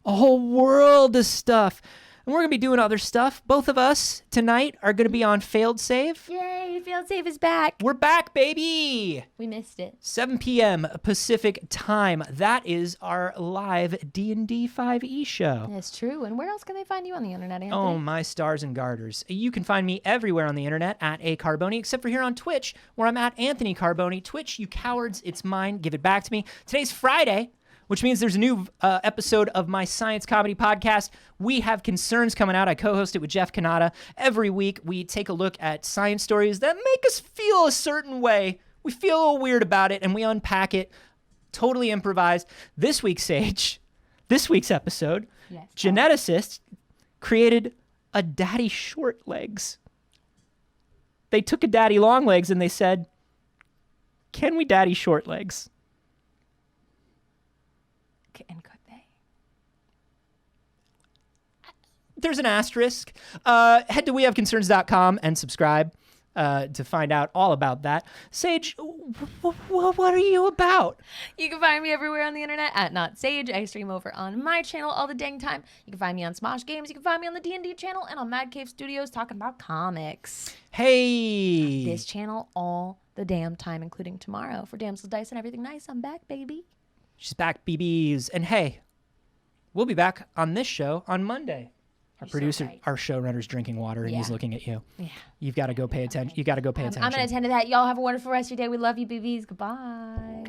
A whole world of stuff. And we're going to be doing other stuff. Both of us tonight are going to be on Failed Save. Yay, Failed Save is back. We're back, baby. We missed it. 7 p.m. Pacific time. That is our live D&D 5e show. That's true. And where else can they find you on the internet, Anthony? Oh, my stars and garters. You can find me everywhere on the internet at Carboni, except for here on Twitch, where I'm at Anthony Carboni. Twitch, you cowards, it's mine. Give it back to me. Today's Friday, which means there's a new episode of my science comedy podcast. We Have Concerns coming out. I co-host it with Jeff Kanata. Every week, we take a look at science stories that make us feel a certain way. We feel a little weird about it, and we unpack it. Totally improvised. This week's Saige, this week's episode, geneticists created a daddy short legs. They took a daddy long legs, and they said, can we daddy short legs? And could they? There's an asterisk. Head to wehaveconcerns.com and subscribe to find out all about that. Saige, what are you about? You can find me everywhere on the internet at Not Saige. I stream over on my channel all the dang time. You can find me on Smosh Games. You can find me on the D&D channel and on Mad Cave Studios talking about comics. Hey! This channel all the damn time, including tomorrow for Damsels, Dice, and Everything Nice. I'm back, baby. She's back, BBs. And hey, we'll be back on this show on Monday. Our producer, our showrunner's drinking water, and he's looking at you. Yeah. You've got to go pay attention. You got to go pay attention. I'm going to attend to that. Y'all have a wonderful rest of your day. We love you, BBs. Goodbye.